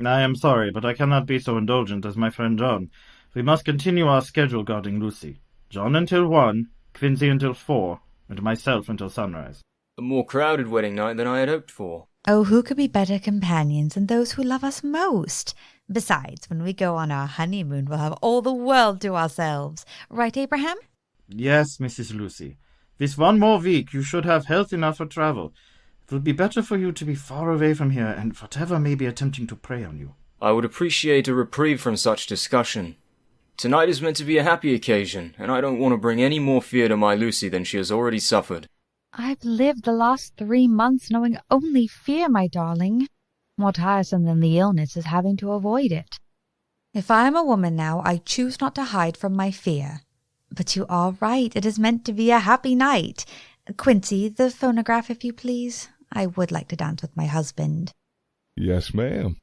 I am sorry, but I cannot be so indulgent as my friend John. We must continue our schedule guarding Lucy. John until 1, Quincy until 4, and myself until sunrise. A more crowded wedding night than I had hoped for. Oh, who could be better companions than those who love us most? Besides, when we go on our honeymoon, we'll have all the world to ourselves. Right, Abraham? Yes, Mrs. Lucy. This one more week you should have health enough for travel. It will be better for you to be far away from here and whatever may be attempting to prey on you. I would appreciate a reprieve from such discussion. Tonight is meant to be a happy occasion, and I don't want to bring any more fear to my Lucy than she has already suffered. I've lived the last 3 months knowing only fear, my darling. More tiresome than the illness is having to avoid it. If I am a woman now, I choose not to hide from my fear. But you are right, it is meant to be a happy night. Quincy, the phonograph, if you please. I would like to dance with my husband. Yes, ma'am.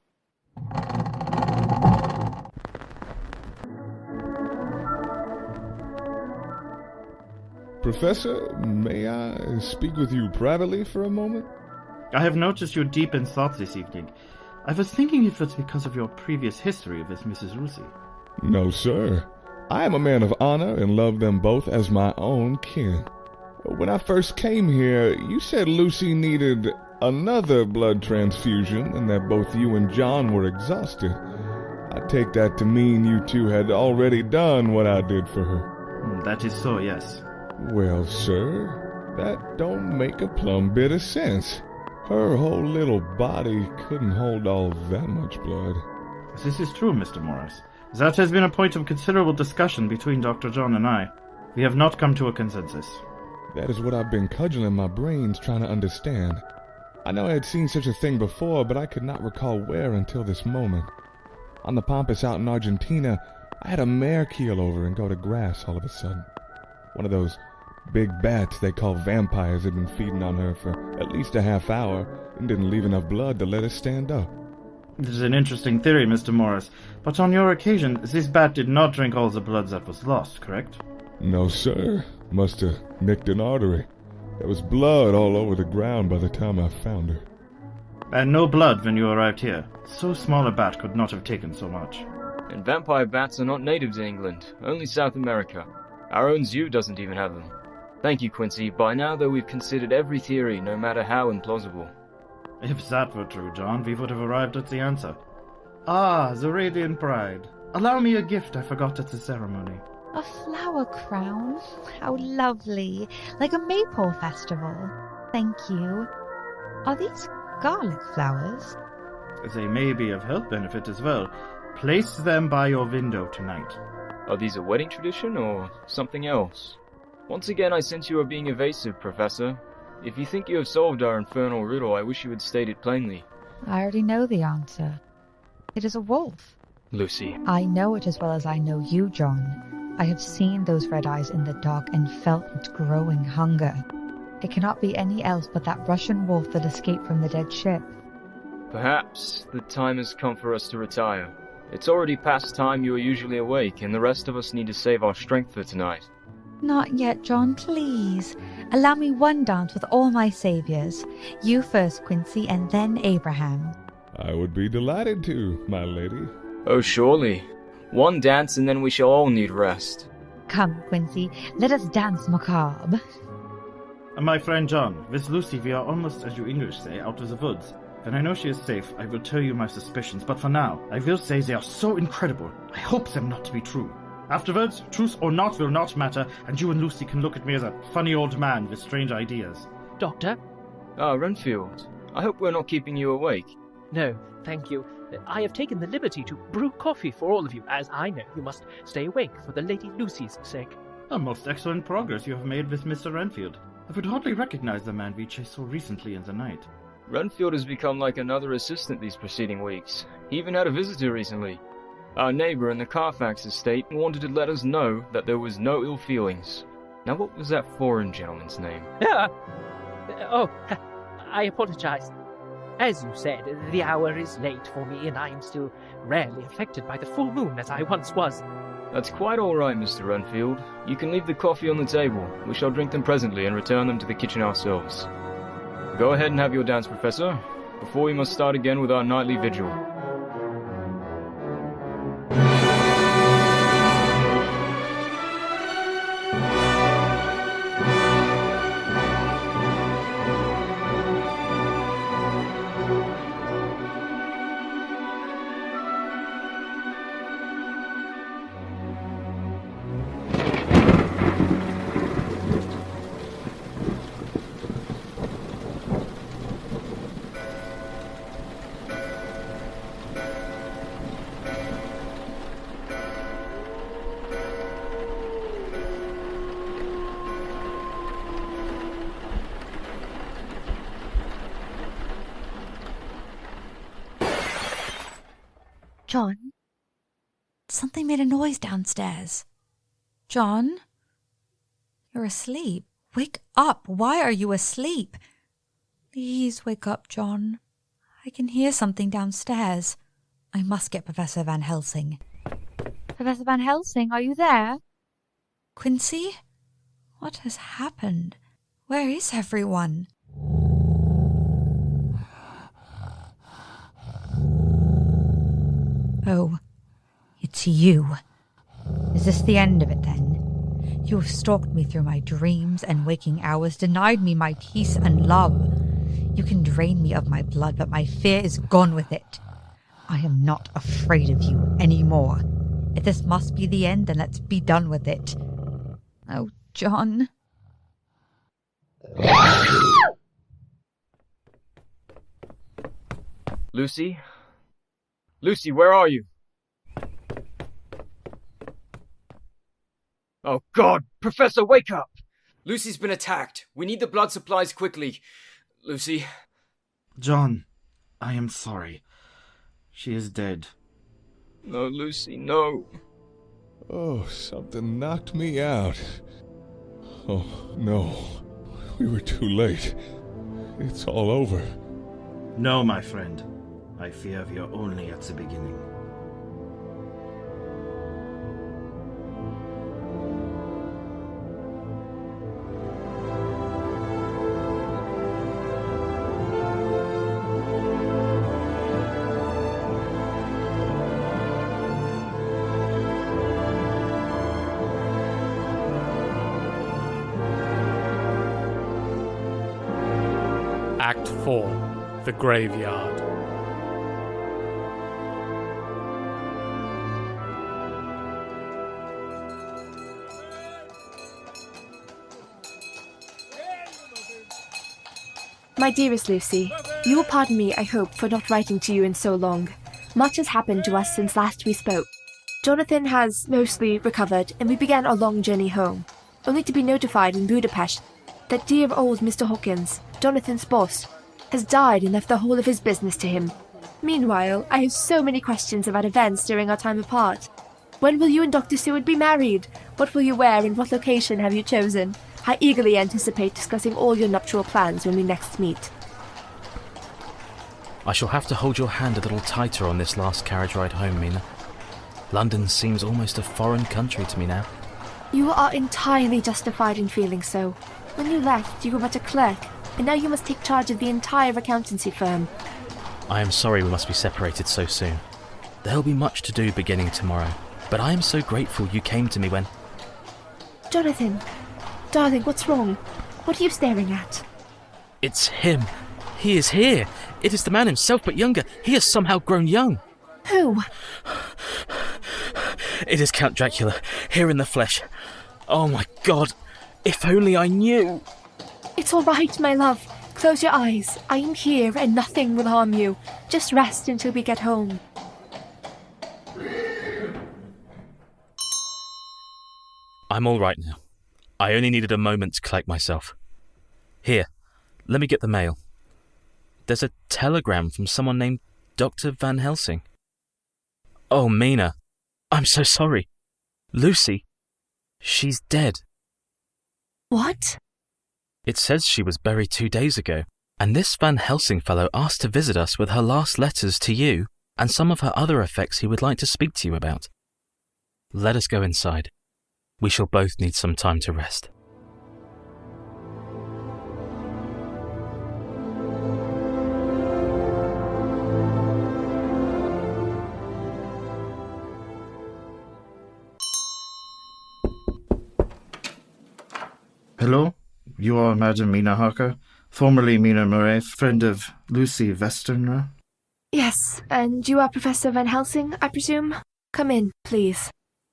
Professor, may I speak with you privately for a moment? I have noticed you're deep in thought this evening. I was thinking it was because of your previous history with Mrs. Lucy. No, sir. I am a man of honor and love them both as my own kin. When I first came here, you said Lucy needed another blood transfusion and that both you and John were exhausted. I take that to mean you two had already done what I did for her. That is so, yes. Well, sir, that don't make a plumb bit of sense. Her whole little body couldn't hold all that much blood. This is true, Mr. Morris. That has been a point of considerable discussion between Dr. John and I. We have not come to a consensus. That is what I've been cudgeling my brains trying to understand. I know I had seen such a thing before, but I could not recall where until this moment. On the pampas out in Argentina, I had a mare keel over and go to grass all of a sudden. One of those big bats they call vampires had been feeding on her for at least a half hour and didn't leave enough blood to let her stand up. This is an interesting theory, Mr. Morris, but on your occasion, this bat did not drink all the blood that was lost, correct? No, sir. Must have nicked an artery. There was blood all over the ground by the time I found her. And no blood when you arrived here. So small a bat could not have taken so much. And vampire bats are not native to England, only South America. Our own zoo doesn't even have them. Thank you, Quincy. By now, though, we've considered every theory, no matter how implausible. If that were true, John, we would have arrived at the answer. Ah, the Radiant Bride. Allow me a gift I forgot at the ceremony. A flower crown? How lovely. Like a maypole festival. Thank you. Are these garlic flowers? They may be of health benefit as well. Place them by your window tonight. Are these a wedding tradition or something else? Once again, I sense you are being evasive, Professor. If you think you have solved our infernal riddle, I wish you had stated it plainly. I already know the answer. It is a wolf. Lucy. I know it as well as I know you, John. I have seen those red eyes in the dark and felt its growing hunger. It cannot be any else but that Russian wolf that escaped from the dead ship. Perhaps the time has come for us to retire. It's already past time you are usually awake, and the rest of us need to save our strength for tonight. Not yet, John, please. Allow me one dance with all my saviors. You first, Quincy, and then Abraham. I would be delighted to, my lady. Oh, surely. One dance and then we shall all need rest. Come, Quincy, let us dance macabre. My friend John, with Lucy we are almost, as you English say, out of the woods. When I know she is safe, I will tell you my suspicions, but for now, I will say they are so incredible, I hope them not to be true. Afterwards, truth or not will not matter, and you and Lucy can look at me as a funny old man with strange ideas. Doctor? Ah, Renfield. I hope we're not keeping you awake. No, thank you. I have taken the liberty to brew coffee for all of you, as I know you must stay awake for the Lady Lucy's sake. A most excellent progress you have made with Mr. Renfield. I would hardly recognize the man we chased so recently in the night. Renfield has become like another assistant these preceding weeks. He even had a visitor recently. Our neighbor in the Carfax estate wanted to let us know that there was no ill feelings. Now what was that foreign gentleman's name? I apologize. As you said, the hour is late for me, and I am still rarely affected by the full moon as I once was. That's quite all right, Mr. Renfield. You can leave the coffee on the table. We shall drink them presently and return them to the kitchen ourselves. Go ahead and have your dance, Professor, before we must start again with our nightly vigil. John? Something made a noise downstairs. John? You're asleep. Wake up. Why are you asleep? Please wake up, John. I can hear something downstairs. I must get Professor Van Helsing. Professor Van Helsing, are you there? Quincy? What has happened? Where is everyone? Oh, it's you. Is this the end of it, then? You have stalked me through my dreams and waking hours, denied me my peace and love. You can drain me of my blood, but my fear is gone with it. I am not afraid of you anymore. If this must be the end, then let's be done with it. Oh, John. Lucy? Lucy, where are you? Oh God! Professor, wake up! Lucy's been attacked. We need the blood supplies quickly. Lucy. John, I am sorry. She is dead. No, Lucy, no. Oh, something knocked me out. Oh, no. We were too late. It's all over. No, my friend. I fear we are only at the beginning. Act 4. The Graveyard. My dearest Lucy, you will pardon me, I hope, for not writing to you in so long. Much has happened to us since last we spoke. Jonathan has mostly recovered, and we began our long journey home, only to be notified in Budapest that dear old Mr. Hawkins, Jonathan's boss, has died and left the whole of his business to him. Meanwhile, I have so many questions about events during our time apart. When will you and Dr. Seward be married? What will you wear and what location have you chosen? I eagerly anticipate discussing all your nuptial plans when we next meet. I shall have to hold your hand a little tighter on this last carriage ride home, Mina. London seems almost a foreign country to me now. You are entirely justified in feeling so. When you left, you were but a clerk, and now you must take charge of the entire accountancy firm. I am sorry we must be separated so soon. There'll be much to do beginning tomorrow, but I am so grateful you came to me when... Jonathan, darling, what's wrong? What are you staring at? It's him. He is here. It is the man himself, but younger. He has somehow grown young. Who? It is Count Dracula, here in the flesh. Oh my God, if only I knew. It's all right, my love. Close your eyes. I am here and nothing will harm you. Just rest until we get home. I'm all right now. I only needed a moment to collect myself. Here, let me get the mail. There's a telegram from someone named Dr. Van Helsing. Oh, Mina, I'm so sorry. Lucy, she's dead. What? It says she was buried 2 days ago, and this Van Helsing fellow asked to visit us with her last letters to you and some of her other effects he would like to speak to you about. Let us go inside. We shall both need some time to rest. Hello? You are Madam Mina Harker, formerly Mina Murray, friend of Lucy Westerner? Yes, and you are Professor Van Helsing, I presume? Come in, please.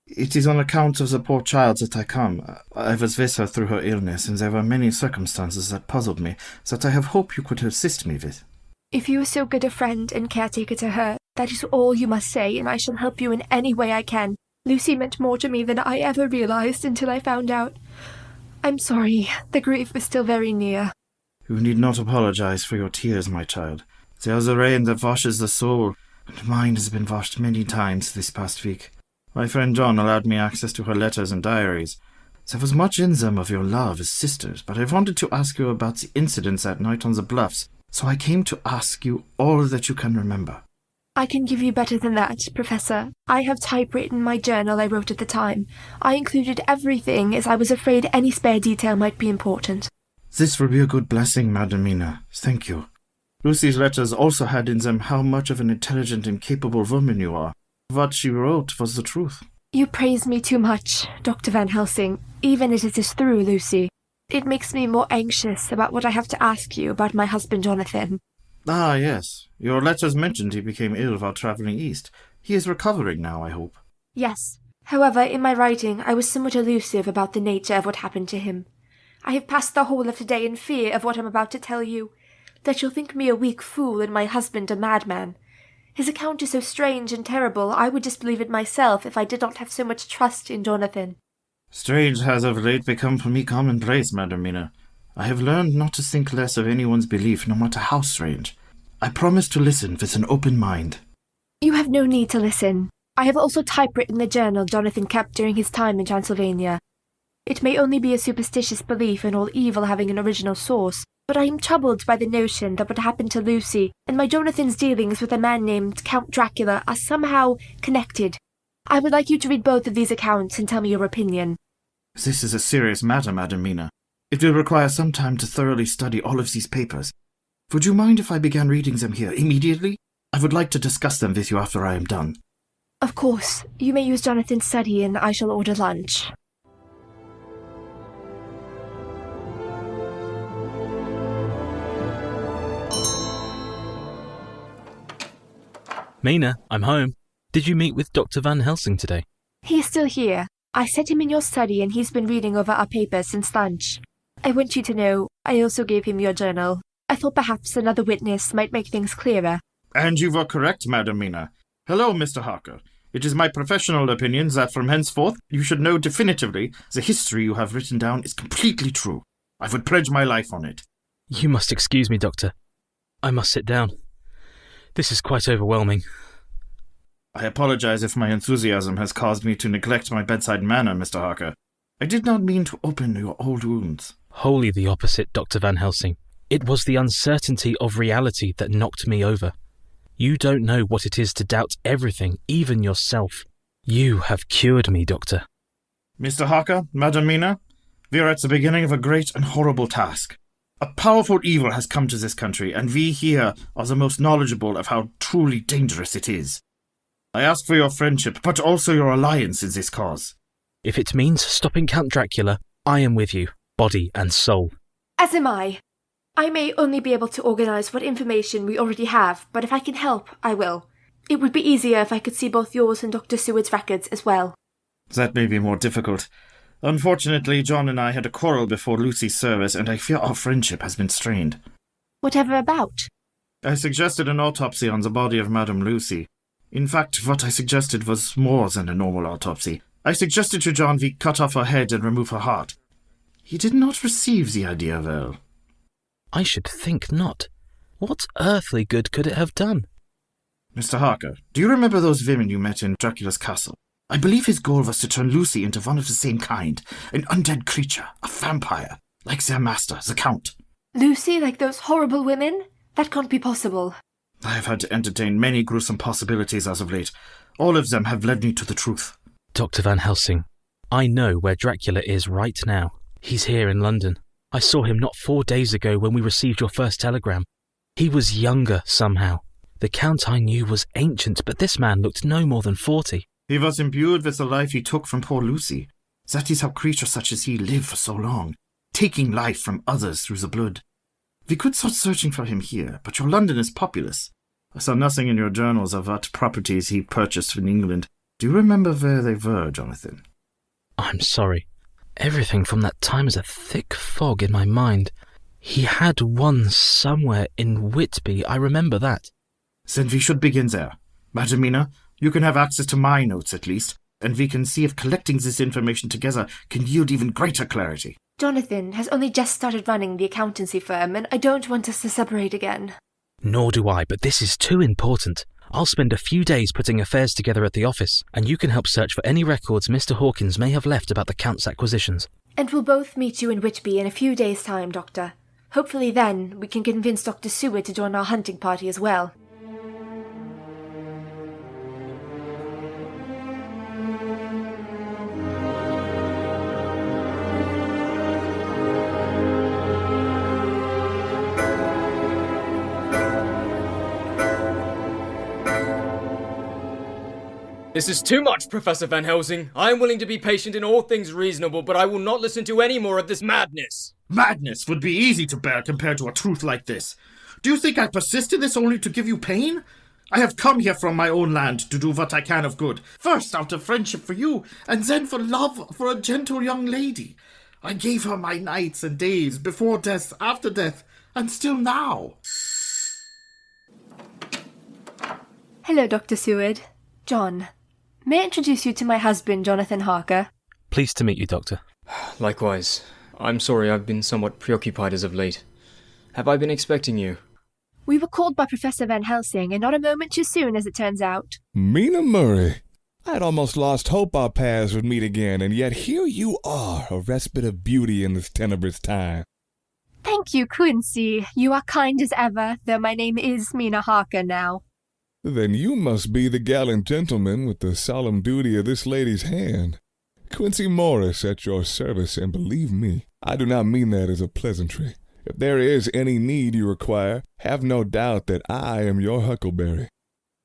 It is on account of the poor child that I come. I was with her through her illness, and there were many circumstances that puzzled me, that I have hoped you could assist me with. If you are so good a friend and caretaker to her, that is all you must say, and I shall help you in any way I can. Lucy meant more to me than I ever realized until I found out. I'm sorry, the grief is still very near. You need not apologize for your tears, my child. They are the rain that washes the soul, and mine has been washed many times this past week. My friend John allowed me access to her letters and diaries. There was much in them of your love as sisters, but I wanted to ask you about the incidents that night on the bluffs, so I came to ask you all that you can remember. I can give you better than that, Professor. I have typewritten my journal I wrote at the time. I included everything, as I was afraid any spare detail might be important. This will be a good blessing, Madam Mina. Thank you. Lucy's letters also had in them how much of an intelligent and capable woman you are. What she wrote was the truth. You praise me too much, Dr. Van Helsing, even as it is through Lucy. It makes me more anxious about what I have to ask you about my husband Jonathan. Ah, yes. Your letters mentioned he became ill while travelling east. He is recovering now, I hope. Yes. However, in my writing, I was somewhat elusive about the nature of what happened to him. I have passed the whole of today in fear of what I'm about to tell you, that you'll think me a weak fool and my husband a madman. His account is so strange and terrible, I would disbelieve it myself if I did not have so much trust in Jonathan. Strange has of late become for me commonplace, Madam Mina. I have learned not to think less of anyone's belief, no matter how strange. I promise to listen with an open mind. You have no need to listen. I have also typewritten the journal Jonathan kept during his time in Transylvania. It may only be a superstitious belief in all evil having an original source, but I am troubled by the notion that what happened to Lucy and my Jonathan's dealings with a man named Count Dracula are somehow connected. I would like you to read both of these accounts and tell me your opinion. This is a serious matter, Madam Mina. It will require some time to thoroughly study all of these papers. Would you mind if I began reading them here immediately? I would like to discuss them with you after I am done. Of course. You may use Jonathan's study and I shall order lunch. Mina, I'm home. Did you meet with Dr. Van Helsing today? He is still here. I set him in your study and he's been reading over our papers since lunch. I want you to know, I also gave him your journal. I thought perhaps another witness might make things clearer. And you were correct, Madam Mina. Hello, Mr. Harker. It is my professional opinion that from henceforth you should know definitively the history you have written down is completely true. I would pledge my life on it. You must excuse me, Doctor. I must sit down. This is quite overwhelming. I apologize if my enthusiasm has caused me to neglect my bedside manner, Mr. Harker. I did not mean to open your old wounds. Wholly the opposite, Dr. Van Helsing. It was the uncertainty of reality that knocked me over. You don't know what it is to doubt everything, even yourself. You have cured me, Doctor. Mr. Harker, Madam Mina, we are at the beginning of a great and horrible task. A powerful evil has come to this country, and we here are the most knowledgeable of how truly dangerous it is. I ask for your friendship, but also your alliance in this cause. If it means stopping Count Dracula, I am with you, body and soul. As am I. I may only be able to organize what information we already have, but if I can help, I will. It would be easier if I could see both yours and Dr. Seward's records as well. That may be more difficult. Unfortunately, John and I had a quarrel before Lucy's service, and I fear our friendship has been strained. Whatever about? I suggested an autopsy on the body of Madame Lucy. In fact, what I suggested was more than a normal autopsy. I suggested to John we cut off her head and remove her heart. He did not receive the idea well. I should think not. What earthly good could it have done? Mr. Harker, do you remember those women you met in Dracula's castle? I believe his goal was to turn Lucy into one of the same kind, an undead creature, a vampire, like their master, the Count. Lucy, like those horrible women? That can't be possible. I have had to entertain many gruesome possibilities as of late. All of them have led me to the truth. Dr. Van Helsing, I know where Dracula is right now. He's here in London. I saw him not 4 days ago when we received your first telegram. He was younger somehow. The Count I knew was ancient, but this man looked no more than 40. He was imbued with the life he took from poor Lucy. That is how creatures such as he live for so long, taking life from others through the blood. We could start searching for him here, but your London is populous. I saw nothing in your journals of what properties he purchased in England. Do you remember where they were, Jonathan? I'm sorry. Everything from that time is a thick fog in my mind. He had one somewhere in Whitby, I remember that. Then we should begin there. Madam Mina, you can have access to my notes at least, and we can see if collecting this information together can yield even greater clarity. Jonathan has only just started running the accountancy firm, and I don't want us to separate again. Nor do I, but this is too important. I'll spend a few days putting affairs together at the office, and you can help search for any records Mr. Hawkins may have left about the Count's acquisitions. And we'll both meet you in Whitby in a few days' time, Doctor. Hopefully then we can convince Dr. Seward to join our hunting party as well. This is too much, Professor Van Helsing. I am willing to be patient in all things reasonable, but I will not listen to any more of this madness. Madness would be easy to bear compared to a truth like this. Do you think I persist in this only to give you pain? I have come here from my own land to do what I can of good. First out of friendship for you, and then for love for a gentle young lady. I gave her my nights and days, before death, after death, and still now. Hello, Dr. Seward. John. May I introduce you to my husband, Jonathan Harker? Pleased to meet you, Doctor. Likewise. I'm sorry I've been somewhat preoccupied as of late. Have I been expecting you? We were called by Professor Van Helsing, and not a moment too soon, as it turns out. Mina Murray. I'd almost lost hope our paths would meet again, and yet here you are, a respite of beauty in this tenebrous time. Thank you, Quincy. You are kind as ever, though my name is Mina Harker now. Then you must be the gallant gentleman with the solemn duty of this lady's hand. Quincy Morris at your service, and believe me, I do not mean that as a pleasantry. If there is any need you require, have no doubt that I am your huckleberry.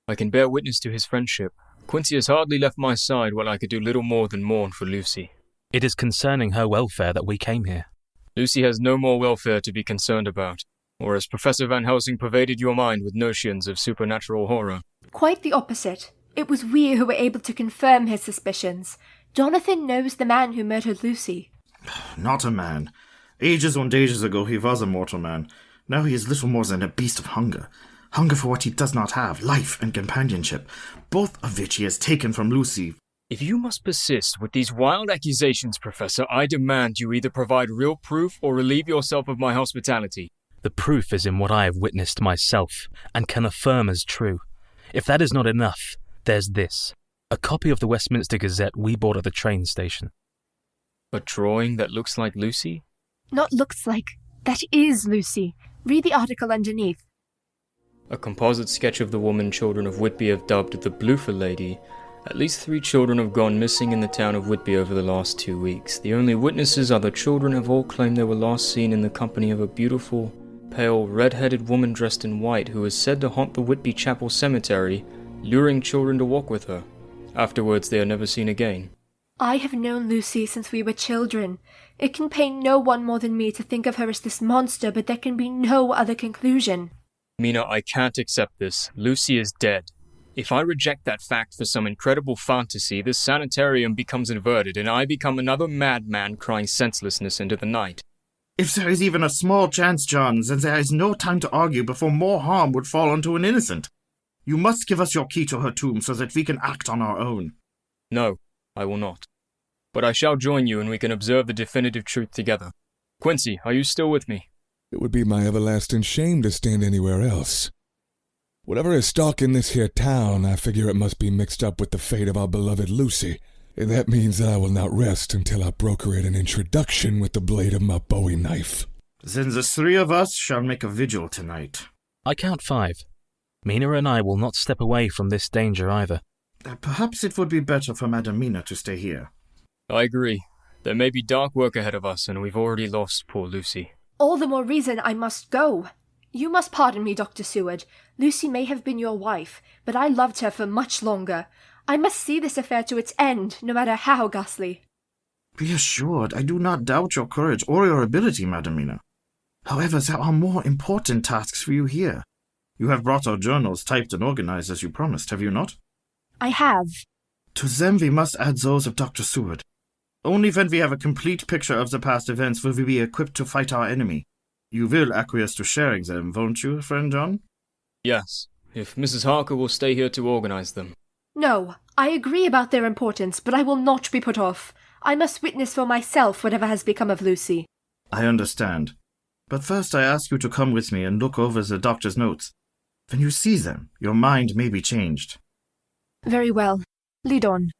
I can bear witness to his friendship. Quincy has hardly left my side while I could do little more than mourn for Lucy. It is concerning her welfare that we came here. Lucy has no more welfare to be concerned about. Or has Professor Van Helsing pervaded your mind with notions of supernatural horror? Quite the opposite. It was we who were able to confirm his suspicions. Jonathan knows the man who murdered Lucy. Not a man. Ages and ages ago he was a mortal man. Now he is little more than a beast of hunger. Hunger for what he does not have, life and companionship, both of which he has taken from Lucy. If you must persist with these wild accusations, Professor, I demand you either provide real proof or relieve yourself of my hospitality. The proof is in what I have witnessed myself, and can affirm as true. If that is not enough, there's this. A copy of the Westminster Gazette we bought at the train station. A drawing that looks like Lucy? Not looks like. That is Lucy. Read the article underneath. A composite sketch of the woman children of Whitby have dubbed the Bloofer Lady. At least 3 children have gone missing in the town of Whitby over the last 2 weeks. The only witnesses are the children have all claimed they were last seen in the company of a beautiful, pale, red-headed woman dressed in white who is said to haunt the Whitby Chapel Cemetery, luring children to walk with her. Afterwards they are never seen again. I have known Lucy since we were children. It can pain no one more than me to think of her as this monster, but there can be no other conclusion. Mina, I can't accept this. Lucy is dead. If I reject that fact for some incredible fantasy, this sanitarium becomes inverted, and I become another madman crying senselessness into the night. If there is even a small chance, John, then there is no time to argue before more harm would fall onto an innocent. You must give us your key to her tomb so that we can act on our own. No, I will not. But I shall join you and we can observe the definitive truth together. Quincy, are you still with me? It would be my everlasting shame to stand anywhere else. Whatever is stalking this here town, I figure it must be mixed up with the fate of our beloved Lucy. And that means that I will not rest until I brokerate an introduction with the blade of my Bowie knife. Then the 3 of us shall make a vigil tonight. I count 5. Mina and I will not step away from this danger either. Perhaps it would be better for Madam Mina to stay here. I agree. There may be dark work ahead of us, and we've already lost poor Lucy. All the more reason I must go. You must pardon me, Dr. Seward. Lucy may have been your wife, but I loved her for much longer. I must see this affair to its end, no matter how ghastly. Be assured, I do not doubt your courage or your ability, Madam Mina. However, there are more important tasks for you here. You have brought our journals typed and organized as you promised, have you not? I have. To them we must add those of Dr. Seward. Only when we have a complete picture of the past events will we be equipped to fight our enemy. You will acquiesce to sharing them, won't you, friend John? Yes, if Mrs. Harker will stay here to organize them. No, I agree about their importance, but I will not be put off. I must witness for myself whatever has become of Lucy. I understand. But first I ask you to come with me and look over the doctor's notes. When you see them, your mind may be changed. Very well. Lead on.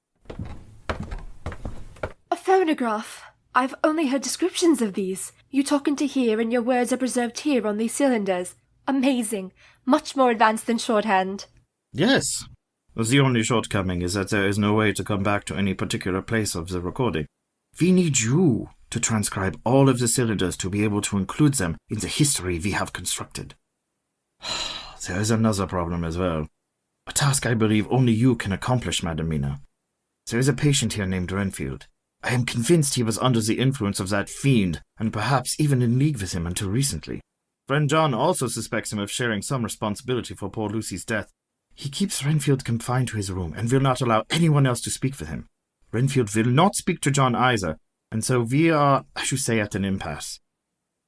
A phonograph! I've only heard descriptions of these. You talk into here and your words are preserved here on these cylinders. Amazing. Much more advanced than shorthand. Yes. The only shortcoming is that there is no way to come back to any particular place of the recording. We need you to transcribe all of the cylinders to be able to include them in the history we have constructed. There is another problem as well. A task I believe only you can accomplish, Madam Mina. There is a patient here named Renfield. I am convinced he was under the influence of that fiend, and perhaps even in league with him until recently. Friend John also suspects him of sharing some responsibility for poor Lucy's death. He keeps Renfield confined to his room and will not allow anyone else to speak with him. Renfield will not speak to John either, and so we are, I should say, at an impasse.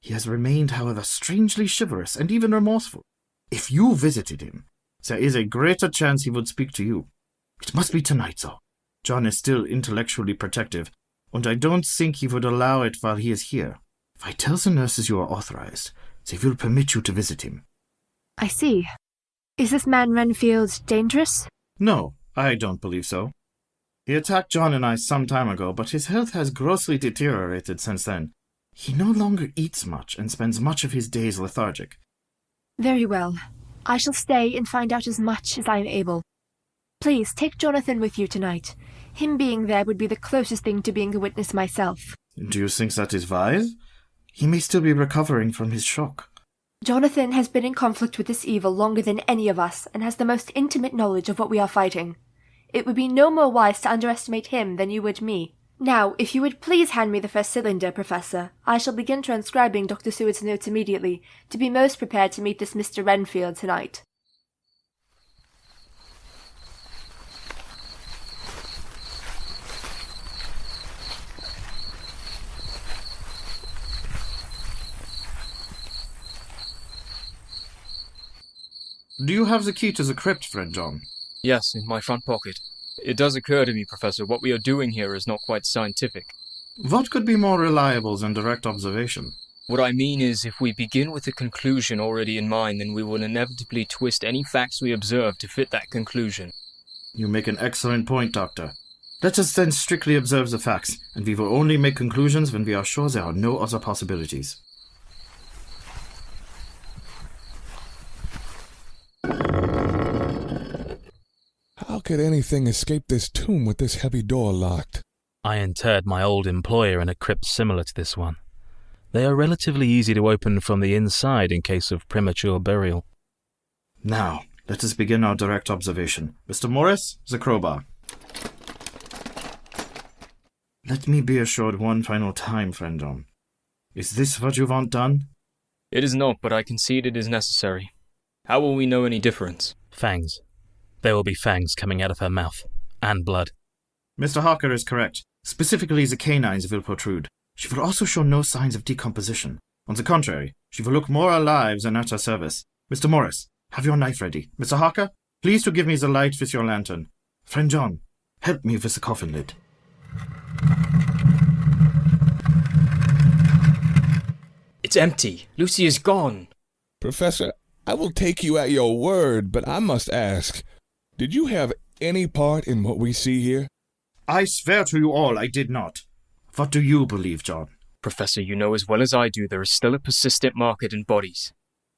He has remained, however, strangely chivalrous and even remorseful. If you visited him, there is a greater chance he would speak to you. It must be tonight, though. John is still intellectually protective, and I don't think he would allow it while he is here. If I tell the nurses you are authorized, they will permit you to visit him. I see. Is this man Renfield dangerous? No, I don't believe so. He attacked John and I some time ago, but his health has grossly deteriorated since then. He no longer eats much and spends much of his days lethargic. Very well. I shall stay and find out as much as I am able. Please, take Jonathan with you tonight. Him being there would be the closest thing to being a witness myself. Do you think that is wise? He may still be recovering from his shock. Jonathan has been in conflict with this evil longer than any of us, and has the most intimate knowledge of what we are fighting. It would be no more wise to underestimate him than you would me. Now, if you would please hand me the first cylinder, Professor, I shall begin transcribing Dr. Seward's notes immediately, to be most prepared to meet this Mr. Renfield tonight. Do you have the key to the crypt, friend John? Yes, in my front pocket. It does occur to me, Professor, what we are doing here is not quite scientific. What could be more reliable than direct observation? What I mean is, if we begin with a conclusion already in mind, then we will inevitably twist any facts we observe to fit that conclusion. You make an excellent point, Doctor. Let us then strictly observe the facts, and we will only make conclusions when we are sure there are no other possibilities. How could anything escape this tomb with this heavy door locked? I interred my old employer in a crypt similar to this one. They are relatively easy to open from the inside in case of premature burial. Now, let us begin our direct observation. Mr. Morris, the crowbar. Let me be assured one final time, friend John. Is this what you want done? It is not, but I concede it is necessary. How will we know any difference? Fangs. There will be fangs coming out of her mouth. And blood. Mr. Harker is correct. Specifically, the canines will protrude. She will also show no signs of decomposition. On the contrary, she will look more alive than at her service. Mr. Morris, have your knife ready. Mr. Harker, please to give me the light with your lantern. Friend John, help me with the coffin lid. It's empty. Lucy is gone. Professor, I will take you at your word, but I must ask, did you have any part in what we see here? I swear to you all I did not. What do you believe, John? Professor, you know as well as I do there is still a persistent market in bodies.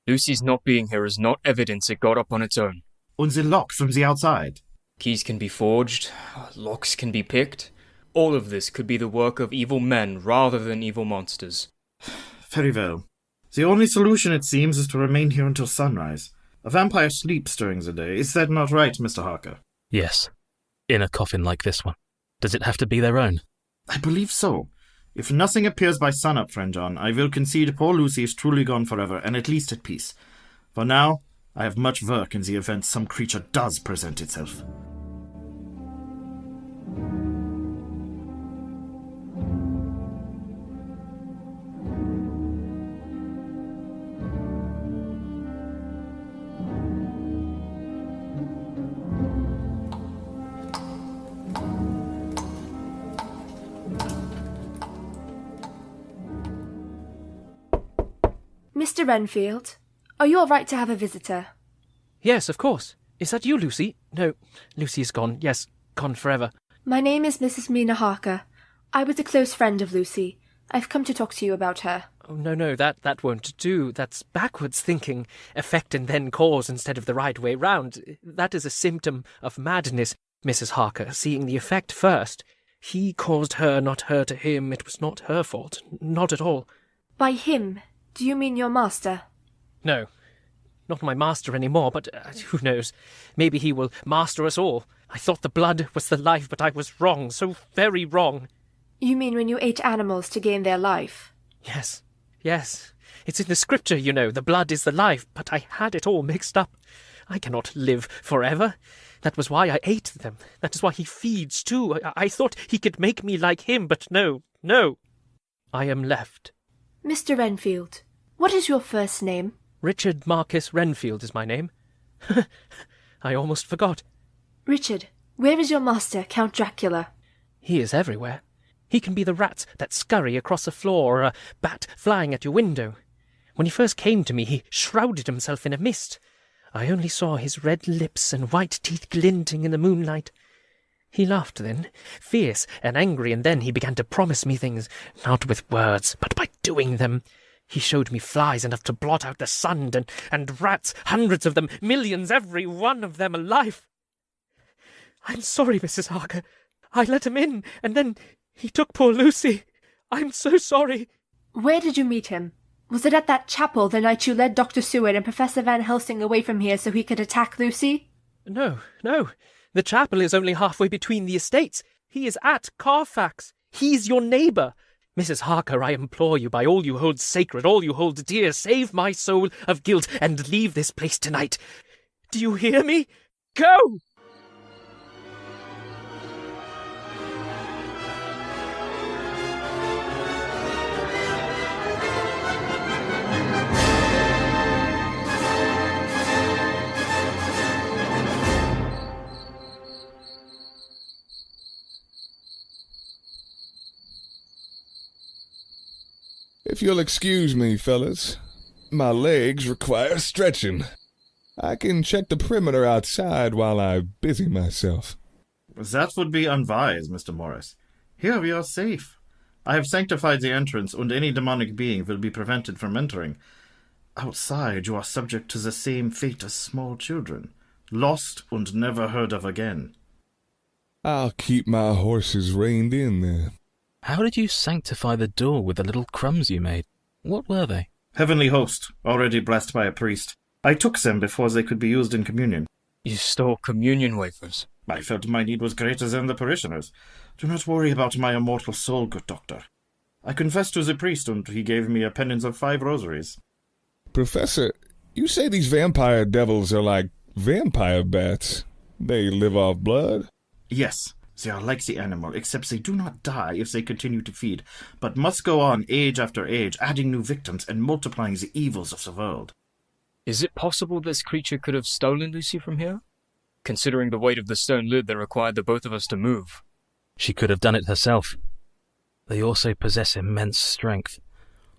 Lucy's not being here is not evidence it got up on its own. And the lock from the outside? Keys can be forged, locks can be picked. All of this could be the work of evil men rather than evil monsters. Very well. The only solution, it seems, is to remain here until sunrise. A vampire sleeps during the day. Is that not right, Mr. Harker? Yes. In a coffin like this one. Does it have to be their own? I believe so. If nothing appears by sunup, friend John, I will concede poor Lucy is truly gone forever, and at least at peace. For now, I have much work in the event some creature does present itself. Mr. Renfield, are you all right to have a visitor? Yes, of course. Is that you, Lucy? No, Lucy is gone. Yes, gone forever. My name is Mrs. Mina Harker. I was a close friend of Lucy. I've come to talk to you about her. Oh, no, that won't do. That's backwards thinking. Effect and then cause instead of the right way round. That is a symptom of madness, Mrs. Harker, seeing the effect first. He caused her, not her to him. It was not her fault. Not at all. By him, do you mean your master? No, not my master any more, but who knows? Maybe he will master us all. I thought the blood was the life, but I was wrong, so very wrong. You mean when you ate animals to gain their life? Yes. It's in the scripture, you know. The blood is the life, but I had it all mixed up. I cannot live forever. That was why I ate them. That is why he feeds, too. I thought he could make me like him, but no. I am left. Mr. Renfield, what is your first name? Richard Marcus Renfield is my name. I almost forgot. Richard, where is your master, Count Dracula? He is everywhere. He can be the rats that scurry across the floor or a bat flying at your window. When he first came to me, he shrouded himself in a mist. I only saw his red lips and white teeth glinting in the moonlight. He laughed then, fierce and angry, and then he began to promise me things, not with words, but by doing them. He showed me flies enough to blot out the sun, and rats, hundreds of them, millions, every one of them alive. I'm sorry, Mrs. Harker. I let him in, and then he took poor Lucy. I'm so sorry. Where did you meet him? Was it at that chapel the night you led Dr. Seward and Professor Van Helsing away from here so he could attack Lucy? No. The chapel is only halfway between the estates. He is at Carfax. He's your neighbour. Mrs. Harker, I implore you, by all you hold sacred, all you hold dear, save my soul of guilt and leave this place tonight. Do you hear me? Go! If you'll excuse me, fellas, my legs require stretching. I can check the perimeter outside while I busy myself. That would be unwise, Mr. Morris. Here we are safe. I have sanctified the entrance, and any demonic being will be prevented from entering. Outside, you are subject to the same fate as small children, lost and never heard of again. I'll keep my horses reined in then. How did you sanctify the door with the little crumbs you made? What were they? Heavenly host, already blessed by a priest. I took them before they could be used in communion. You stole communion wafers? I felt my need was greater than the parishioners. Do not worry about my immortal soul, good doctor. I confessed to the priest, and he gave me a penance of 5 rosaries. Professor, you say these vampire devils are like vampire bats? They live off blood? Yes. They are like the animal, except they do not die if they continue to feed, but must go on age after age, adding new victims and multiplying the evils of the world. Is it possible this creature could have stolen Lucy from here? Considering the weight of the stone lid that required the both of us to move. She could have done it herself. They also possess immense strength.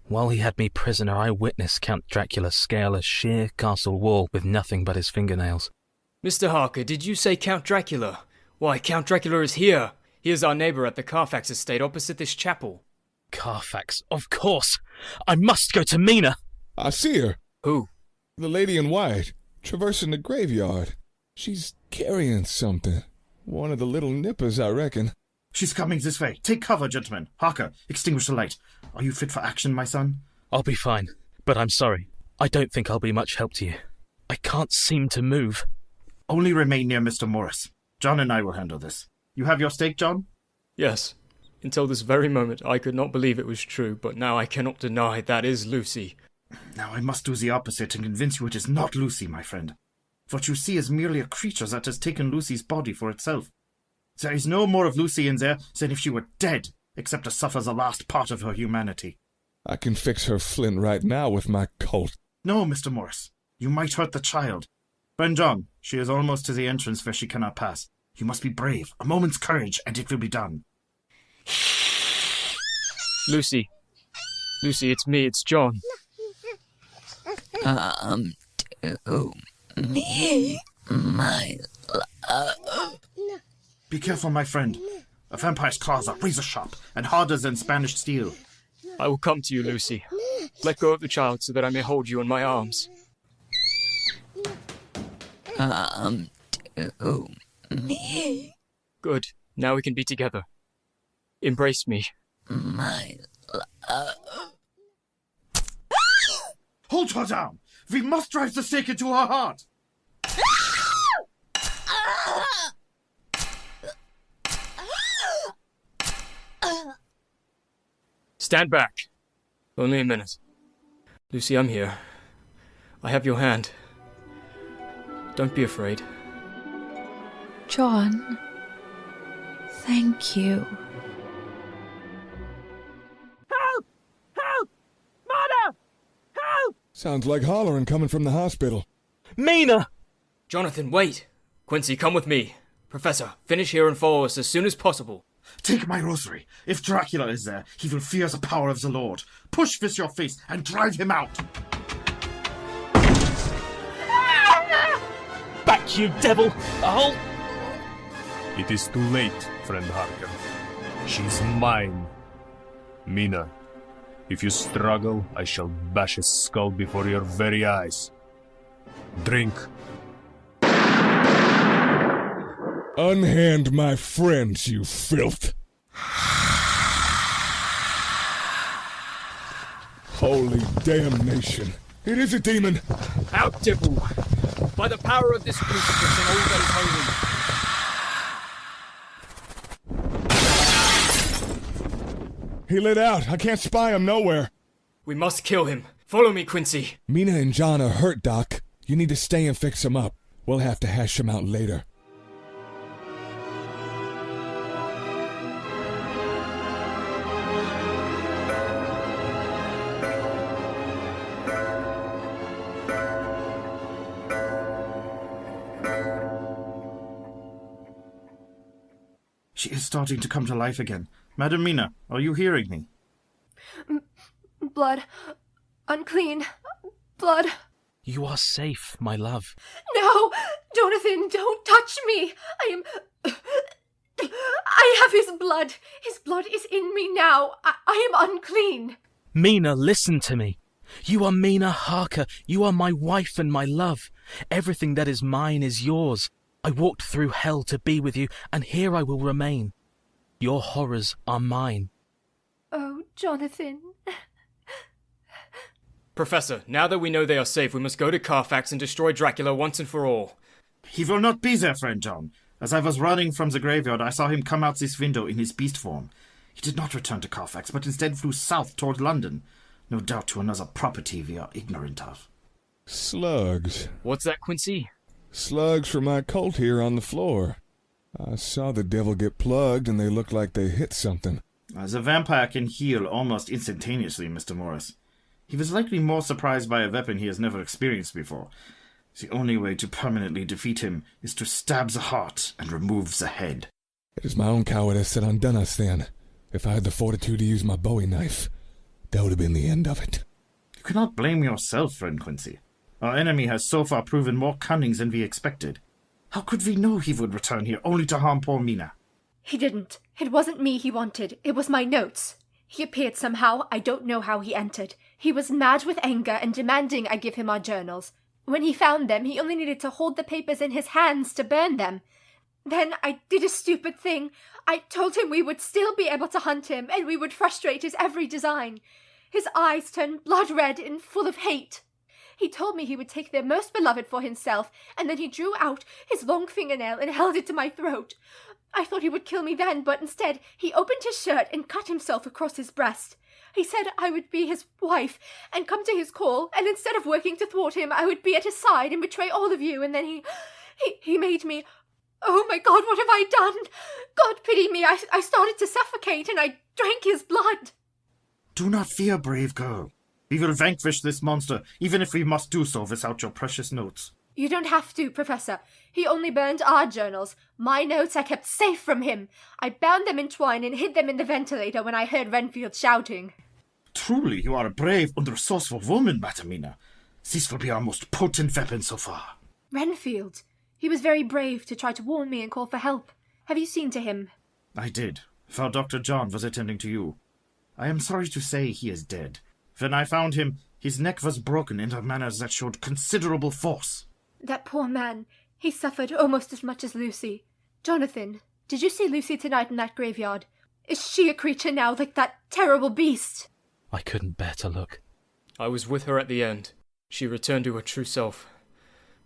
While he had me prisoner, I witnessed Count Dracula scale a sheer castle wall with nothing but his fingernails. Mr. Harker, did you say Count Dracula? Why, Count Dracula is here. He is our neighbour at the Carfax estate opposite this chapel. Carfax, of course. I must go to Mina. I see her. Who? The lady in white, traversing the graveyard. She's carrying something. One of the little nippers, I reckon. She's coming this way. Take cover, gentlemen. Harker, extinguish the light. Are you fit for action, my son? I'll be fine, but I'm sorry. I don't think I'll be much help to you. I can't seem to move. Only remain near Mr. Morris. John and I will handle this. You have your stake, John? Yes. Until this very moment, I could not believe it was true, but now I cannot deny that is Lucy. Now I must do the opposite and convince you it is not Lucy, my friend. What you see is merely a creature that has taken Lucy's body for itself. There is no more of Lucy in there than if she were dead, except to suffer the last part of her humanity. I can fix her flint right now with my Colt. No, Mr. Morris. You might hurt the child. Friend John, she is almost to the entrance where she cannot pass. You must be brave. A moment's courage, and it will be done. Lucy, it's me, it's John. me, my love. Be careful, my friend. A vampire's claws are razor sharp and harder than Spanish steel. I will come to you, Lucy. Let go of the child so that I may hold you in my arms. Come to me. Good. Now we can be together. Embrace me. My love. Hold her down! We must drive the stake into her heart! Stand back. Only a minute. Lucy, I'm here. I have your hand. Don't be afraid. John, thank you. Help! Help! Mother! Help! Sounds like hollering coming from the hospital. Mina! Jonathan, wait! Quincy, come with me. Professor, finish here and follow us as soon as possible. Take my rosary. If Dracula is there, he will fear the power of the Lord. Push this your face and drive him out. Back, you devil! Oh! It is too late, friend Harker. She's mine. Mina, if you struggle, I shall bash his skull before your very eyes. Drink. Unhand my friends, you filth! Holy damnation! It is a demon! Out, devil! By the power of this crucifix and all that is holy! He lit out. I can't spy him nowhere. We must kill him. Follow me, Quincy. Mina and John are hurt, Doc. You need to stay and fix him up. We'll have to hash him out later. She is starting to come to life again. Madam Mina, are you hearing me? Blood. Unclean. Blood. You are safe, my love. No! Jonathan, don't touch me! I have his blood. His blood is in me now. I am unclean. Mina, listen to me. You are Mina Harker. You are my wife and my love. Everything that is mine is yours. I walked through hell to be with you, and here I will remain. Your horrors are mine. Oh, Jonathan. Professor, now that we know they are safe, we must go to Carfax and destroy Dracula once and for all. He will not be there, friend John. As I was running from the graveyard, I saw him come out this window in his beast form. He did not return to Carfax, but instead flew south toward London. No doubt to another property we are ignorant of. Slugs. What's that, Quincy? Slugs from my colt here on the floor. I saw the devil get plugged and they looked like they hit something. The vampire can heal almost instantaneously, Mr. Morris. He was likely more surprised by a weapon he has never experienced before. The only way to permanently defeat him is to stab the heart and remove the head. It is my own cowardice that undone us then. If I had the fortitude to use my Bowie knife, that would have been the end of it. You cannot blame yourself, friend Quincy. Our enemy has so far proven more cunning than we expected. How could we know he would return here only to harm poor Mina? He didn't. It wasn't me he wanted. It was my notes. He appeared somehow. I don't know how he entered. He was mad with anger and demanding I give him our journals. When he found them, he only needed to hold the papers in his hands to burn them. Then I did a stupid thing. I told him we would still be able to hunt him, and we would frustrate his every design. His eyes turned blood red and full of hate. He told me he would take their most beloved for himself, and then he drew out his long fingernail and held it to my throat. I thought he would kill me then, but instead he opened his shirt and cut himself across his breast. He said I would be his wife and come to his call, and instead of working to thwart him, I would be at his side and betray all of you, and then he made me... Oh my God, what have I done? God pity me, I started to suffocate and I drank his blood. Do not fear, brave girl. We will vanquish this monster, even if we must do so without your precious notes. You don't have to, Professor. He only burned our journals. My notes I kept safe from him. I bound them in twine and hid them in the ventilator when I heard Renfield shouting. Truly, you are a brave and resourceful woman, Madam Mina. This will be our most potent weapon so far. Renfield! He was very brave to try to warn me and call for help. Have you seen to him? I did, while Dr. John was attending to you. I am sorry to say he is dead. When I found him, his neck was broken in a manner that showed considerable force. That poor man. He suffered almost as much as Lucy. Jonathan, did you see Lucy tonight in that graveyard? Is she a creature now like that terrible beast? I couldn't bear to look. I was with her at the end. She returned to her true self.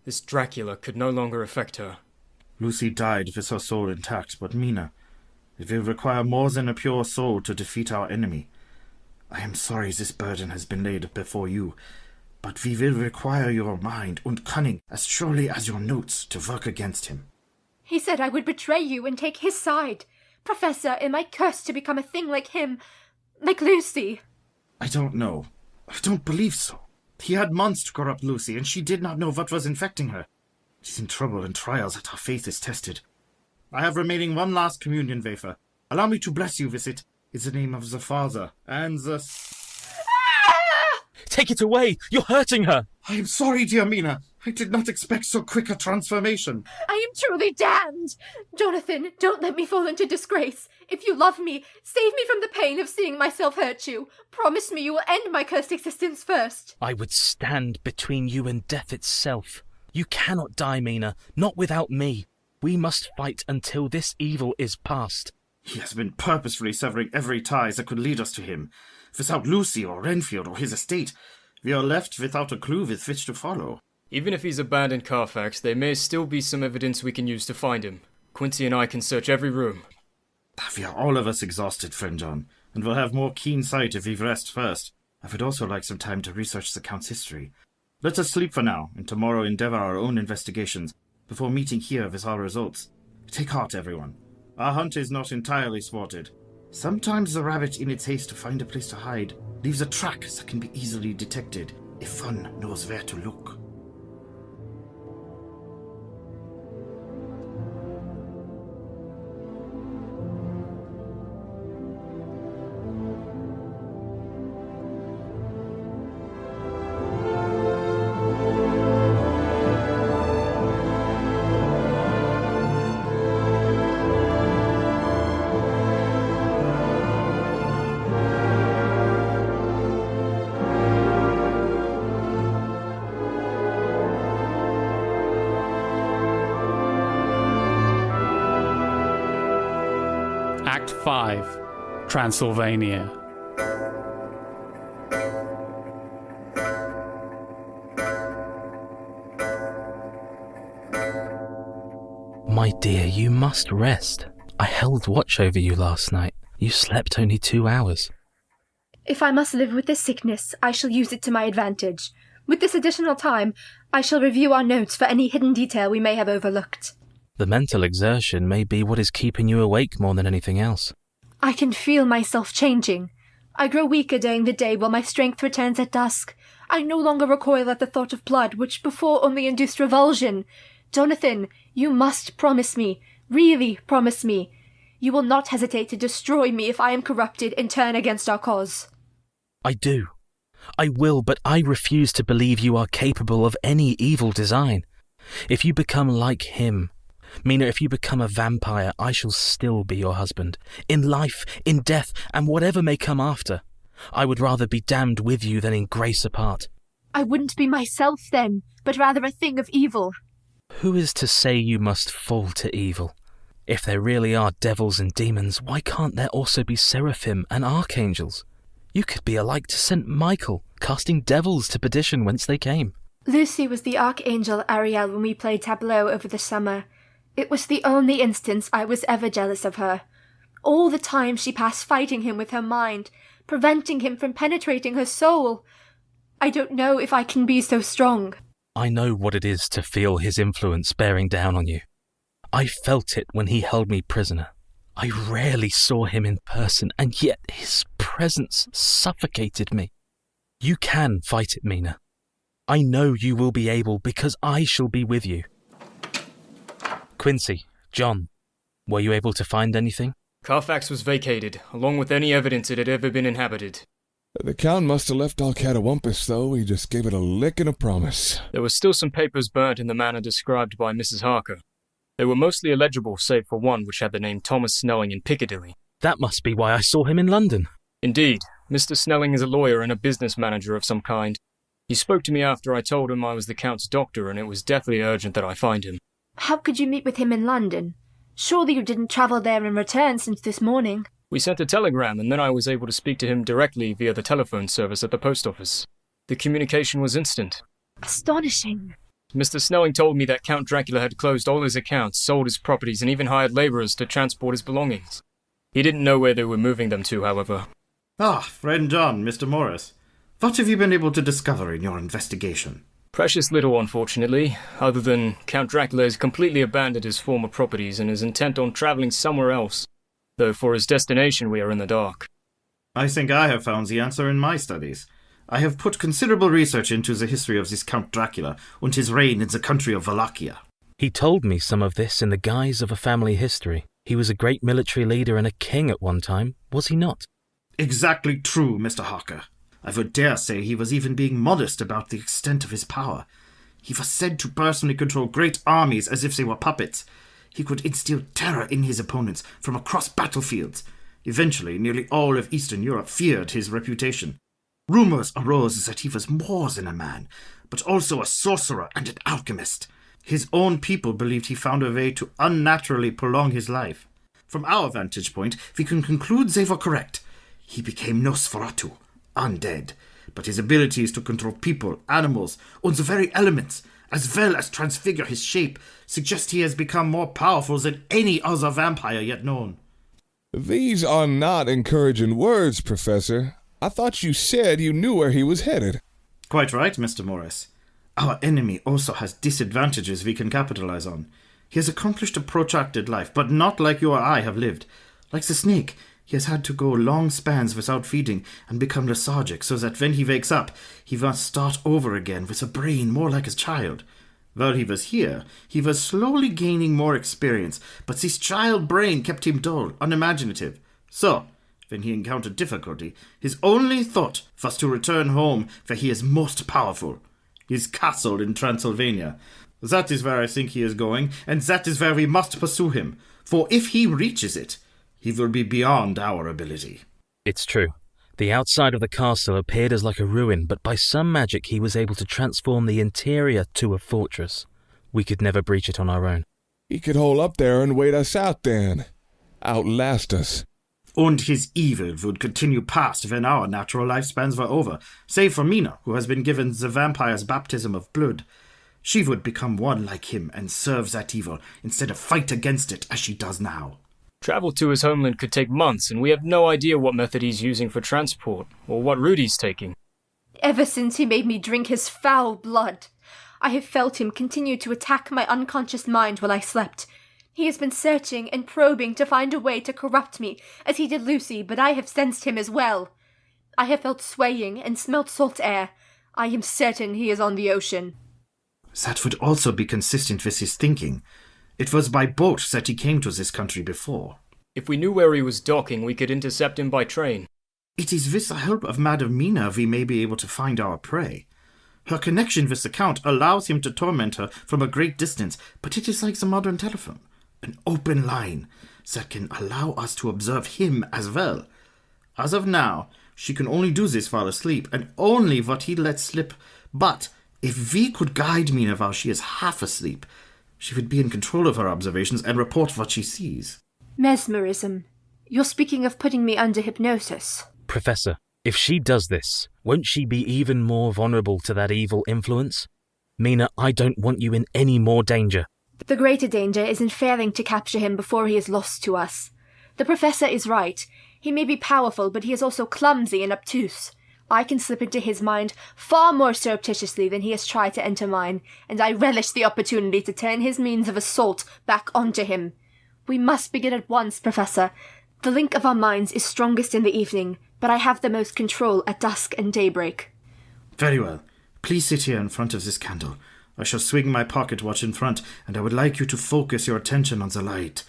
This Dracula could no longer affect her. Lucy died with her soul intact, but Mina, it will require more than a pure soul to defeat our enemy. I am sorry this burden has been laid before you, but we will require your mind and cunning as surely as your notes to work against him. He said I would betray you and take his side. Professor, am I cursed to become a thing like him? Like Lucy? I don't know. I don't believe so. He had months to corrupt Lucy, and she did not know what was infecting her. She's in trouble and trials that her faith is tested. I have remaining one last communion wafer. Allow me to bless you with it. In the name of the Father, and the... Take it away! You're hurting her! I am sorry, dear Mina. I did not expect so quick a transformation. I am truly damned! Jonathan, don't let me fall into disgrace. If you love me, save me from the pain of seeing myself hurt you. Promise me you will end my cursed existence first. I would stand between you and death itself. You cannot die, Mina, not without me. We must fight until this evil is past. He has been purposefully severing every tie that could lead us to him. Without Lucy or Renfield or his estate, we are left without a clue with which to follow. Even if he's abandoned Carfax, there may still be some evidence we can use to find him. Quincy and I can search every room. We are all of us exhausted, friend John, and we'll have more keen sight if we rest first. I would also like some time to research the Count's history. Let us sleep for now, and tomorrow endeavour our own investigations, before meeting here with our results. Take heart, everyone. Our hunt is not entirely thwarted. Sometimes the rabbit, in its haste to find a place to hide, leaves a track that can be easily detected if one knows where to look. Act 5, Transylvania. My dear, you must rest. I held watch over you last night. You slept only 2 hours. If I must live with this sickness, I shall use it to my advantage. With this additional time, I shall review our notes for any hidden detail we may have overlooked. The mental exertion may be what is keeping you awake more than anything else. I can feel myself changing. I grow weaker during the day while my strength returns at dusk. I no longer recoil at the thought of blood, which before only induced revulsion. Jonathan, you must promise me, really promise me. You will not hesitate to destroy me if I am corrupted and turn against our cause. I do. I will, but I refuse to believe you are capable of any evil design. If you become like him, Mina, if you become a vampire, I shall still be your husband. In life, in death, and whatever may come after. I would rather be damned with you than in grace apart. I wouldn't be myself then, but rather a thing of evil. Who is to say you must fall to evil? If there really are devils and demons, why can't there also be seraphim and archangels? You could be alike to St. Michael, casting devils to perdition whence they came. Lucy was the archangel Ariel when we played tableau over the summer. It was the only instance I was ever jealous of her. All the time she passed fighting him with her mind, preventing him from penetrating her soul. I don't know if I can be so strong. I know what it is to feel his influence bearing down on you. I felt it when he held me prisoner. I rarely saw him in person, and yet his presence suffocated me. You can fight it, Mina. I know you will be able because I shall be with you. Quincy, John, were you able to find anything? Carfax was vacated, along with any evidence it had ever been inhabited. The Count must have left all catawampus, though. He just gave it a lick and a promise. There were still some papers burnt in the manner described by Mrs. Harker. They were mostly illegible save for one which had the name Thomas Snelling in Piccadilly. That must be why I saw him in London. Indeed. Mr. Snelling is a lawyer and a business manager of some kind. He spoke to me after I told him I was the Count's doctor, and it was deathly urgent that I find him. How could you meet with him in London? Surely you didn't travel there and return since this morning. We sent a telegram, and then I was able to speak to him directly via the telephone service at the post office. The communication was instant. Astonishing. Mr. Snelling told me that Count Dracula had closed all his accounts, sold his properties, and even hired labourers to transport his belongings. He didn't know where they were moving them to, however. Ah, friend John, Mr. Morris. What have you been able to discover in your investigation? Precious little, unfortunately, other than Count Dracula has completely abandoned his former properties and is intent on travelling somewhere else, though for his destination we are in the dark. I think I have found the answer in my studies. I have put considerable research into the history of this Count Dracula and his reign in the country of Wallachia. He told me some of this in the guise of a family history. He was a great military leader and a king at one time, was he not? Exactly true, Mr. Harker. I would dare say he was even being modest about the extent of his power. He was said to personally control great armies as if they were puppets. He could instill terror in his opponents from across battlefields. Eventually, nearly all of Eastern Europe feared his reputation. Rumours arose that he was more than a man, but also a sorcerer and an alchemist. His own people believed he found a way to unnaturally prolong his life. From our vantage point, we can conclude they were correct. He became Nosferatu, undead, but his abilities to control people, animals, and the very elements, as well as transfigure his shape, suggest he has become more powerful than any other vampire yet known. These are not encouraging words, Professor. I thought you said you knew where he was headed. Quite right, Mr. Morris. Our enemy also has disadvantages we can capitalize on. He has accomplished a protracted life, but not like you or I have lived. Like the snake, he has had to go long spans without feeding and become lethargic, so that when he wakes up, he must start over again with a brain more like a child. While he was here, he was slowly gaining more experience, but this child brain kept him dull, unimaginative. So, when he encountered difficulty, his only thought was to return home where he is most powerful. His castle in Transylvania. That is where I think he is going, and that is where we must pursue him. For if he reaches it, he will be beyond our ability. It's true. The outside of the castle appeared as like a ruin, but by some magic he was able to transform the interior to a fortress. We could never breach it on our own. He could hole up there and wait us out then. Outlast us. And his evil would continue past when our natural lifespans were over, save for Mina, who has been given the vampire's baptism of blood. She would become one like him and serve that evil instead of fight against it as she does now. Travel to his homeland could take months, and we have no idea what method he's using for transport, or what route he's taking. Ever since he made me drink his foul blood, I have felt him continue to attack my unconscious mind while I slept. He has been searching and probing to find a way to corrupt me, as he did Lucy, but I have sensed him as well. I have felt swaying and smelt salt air. I am certain he is on the ocean. That would also be consistent with his thinking. It was by boat that he came to this country before. If we knew where he was docking, we could intercept him by train. It is with the help of Madame Mina we may be able to find our prey. Her connection with the Count allows him to torment her from a great distance, but it is like the modern telephone. An open line that can allow us to observe him as well. As of now, she can only do this while asleep, and only what he lets slip. But if we could guide Mina while she is half asleep, she would be in control of her observations and report what she sees. Mesmerism. You're speaking of putting me under hypnosis. Professor, if she does this, won't she be even more vulnerable to that evil influence? Mina, I don't want you in any more danger. The greater danger is in failing to capture him before he is lost to us. The Professor is right. He may be powerful, but he is also clumsy and obtuse. I can slip into his mind far more surreptitiously than he has tried to enter mine, and I relish the opportunity to turn his means of assault back onto him. We must begin at once, Professor. The link of our minds is strongest in the evening, but I have the most control at dusk and daybreak. Very well. Please sit here in front of this candle. I shall swing my pocket watch in front, and I would like you to focus your attention on the light.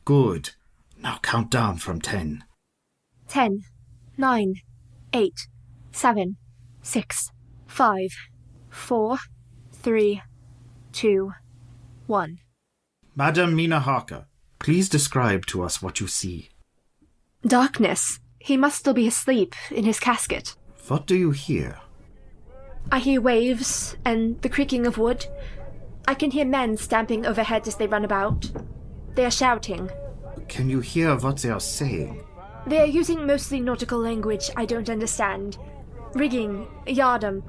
Good. Now count down from 10. 10, 9, 8, 7, 6, 5, 4, 3, 2, 1. Madam Mina Harker, please describe to us what you see. Darkness. He must still be asleep in his casket. What do you hear? I hear waves and the creaking of wood. I can hear men stamping overhead as they run about. They are shouting. Can you hear what they are saying? They are using mostly nautical language I don't understand. Rigging, yardam.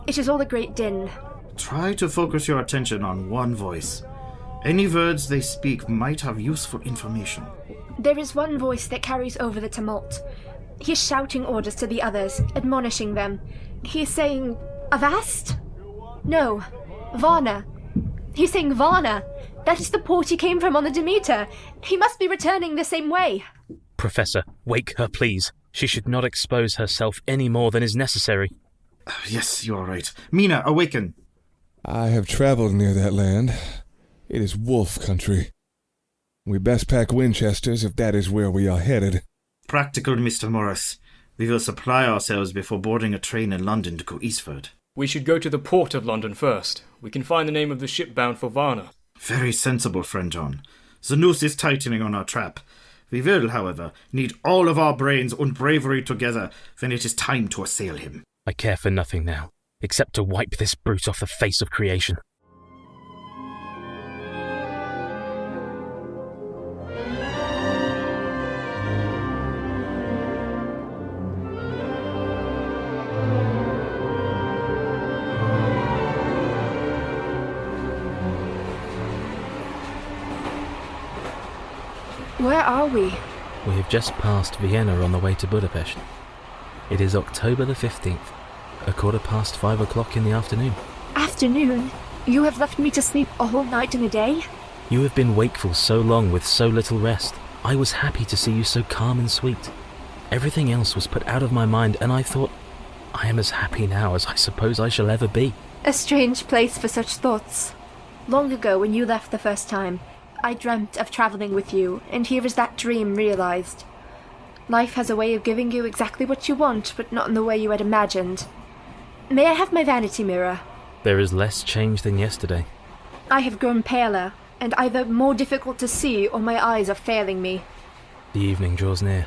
It is all a great din. Try to focus your attention on one voice. Any words they speak might have useful information. There is one voice that carries over the tumult. He is shouting orders to the others, admonishing them. He is saying, Avast? No, Varna. He's saying Varna. That is the port he came from on the Demeter. He must be returning the same way. Professor, wake her, please. She should not expose herself any more than is necessary. Yes, you are right. Mina, awaken. I have traveled near that land. It is wolf country. We best pack Winchesters if that is where we are headed. Practical, Mr. Morris. We will supply ourselves before boarding a train in London to go eastward. We should go to the port of London first. We can find the name of the ship bound for Varna. Very sensible, friend John. The noose is tightening on our trap. We will, however, need all of our brains and bravery together when it is time to assail him. I care for nothing now, except to wipe this brute off the face of creation. Where are we? We have just passed Vienna on the way to Budapest. It is October the 15th, 5:15 o'clock in the afternoon. Afternoon? You have left me to sleep a whole night and a day? You have been wakeful so long with so little rest. I was happy to see you so calm and sweet. Everything else was put out of my mind, and I thought, I am as happy now as I suppose I shall ever be. A strange place for such thoughts. Long ago, when you left the first time, I dreamt of travelling with you, and here is that dream realised. Life has a way of giving you exactly what you want, but not in the way you had imagined. May I have my vanity mirror? There is less change than yesterday. I have grown paler, and either more difficult to see or my eyes are failing me. The evening draws near.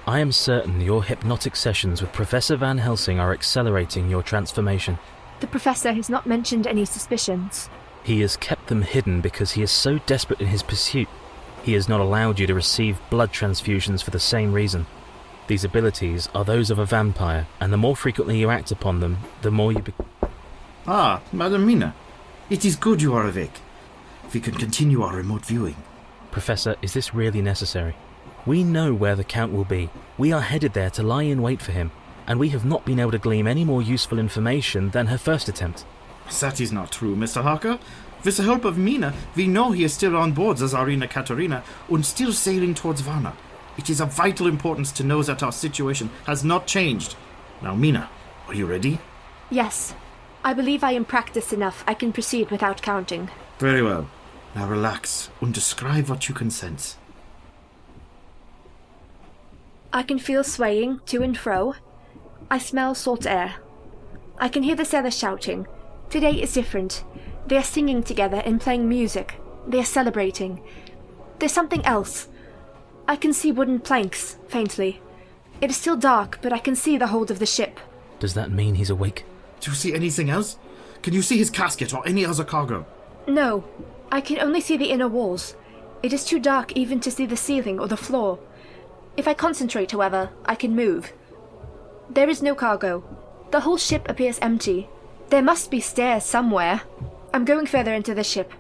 I am certain your hypnotic sessions with Professor Van Helsing are accelerating your transformation. The Professor has not mentioned any suspicions. He has kept them hidden because he is so desperate in his pursuit. He has not allowed you to receive blood transfusions for the same reason. These abilities are those of a vampire, and the more frequently you act upon them, the more you Ah, Madam Mina. It is good you are awake. We can continue our remote viewing. Professor, is this really necessary? We know where the Count will be. We are headed there to lie in wait for him, and we have not been able to glean any more useful information than her first attempt. That is not true, Mr. Harker. With the help of Mina, we know he is still on board the Tsarina Katerina and still sailing towards Varna. It is of vital importance to know that our situation has not changed. Now, Mina, are you ready? Yes. I believe I am practiced enough. I can proceed without counting. Very well. Now relax and describe what you can sense. I can feel swaying to and fro. I smell salt air. I can hear the sailors shouting. Today is different. They are singing together and playing music. They are celebrating. There's something else. I can see wooden planks, faintly. It is still dark, but I can see the hold of the ship. Does that mean he's awake? Do you see anything else? Can you see his casket or any other cargo? No. I can only see the inner walls. It is too dark even to see the ceiling or the floor. If I concentrate, however, I can move. There is no cargo. The whole ship appears empty. There must be stairs somewhere. I'm going further into the ship.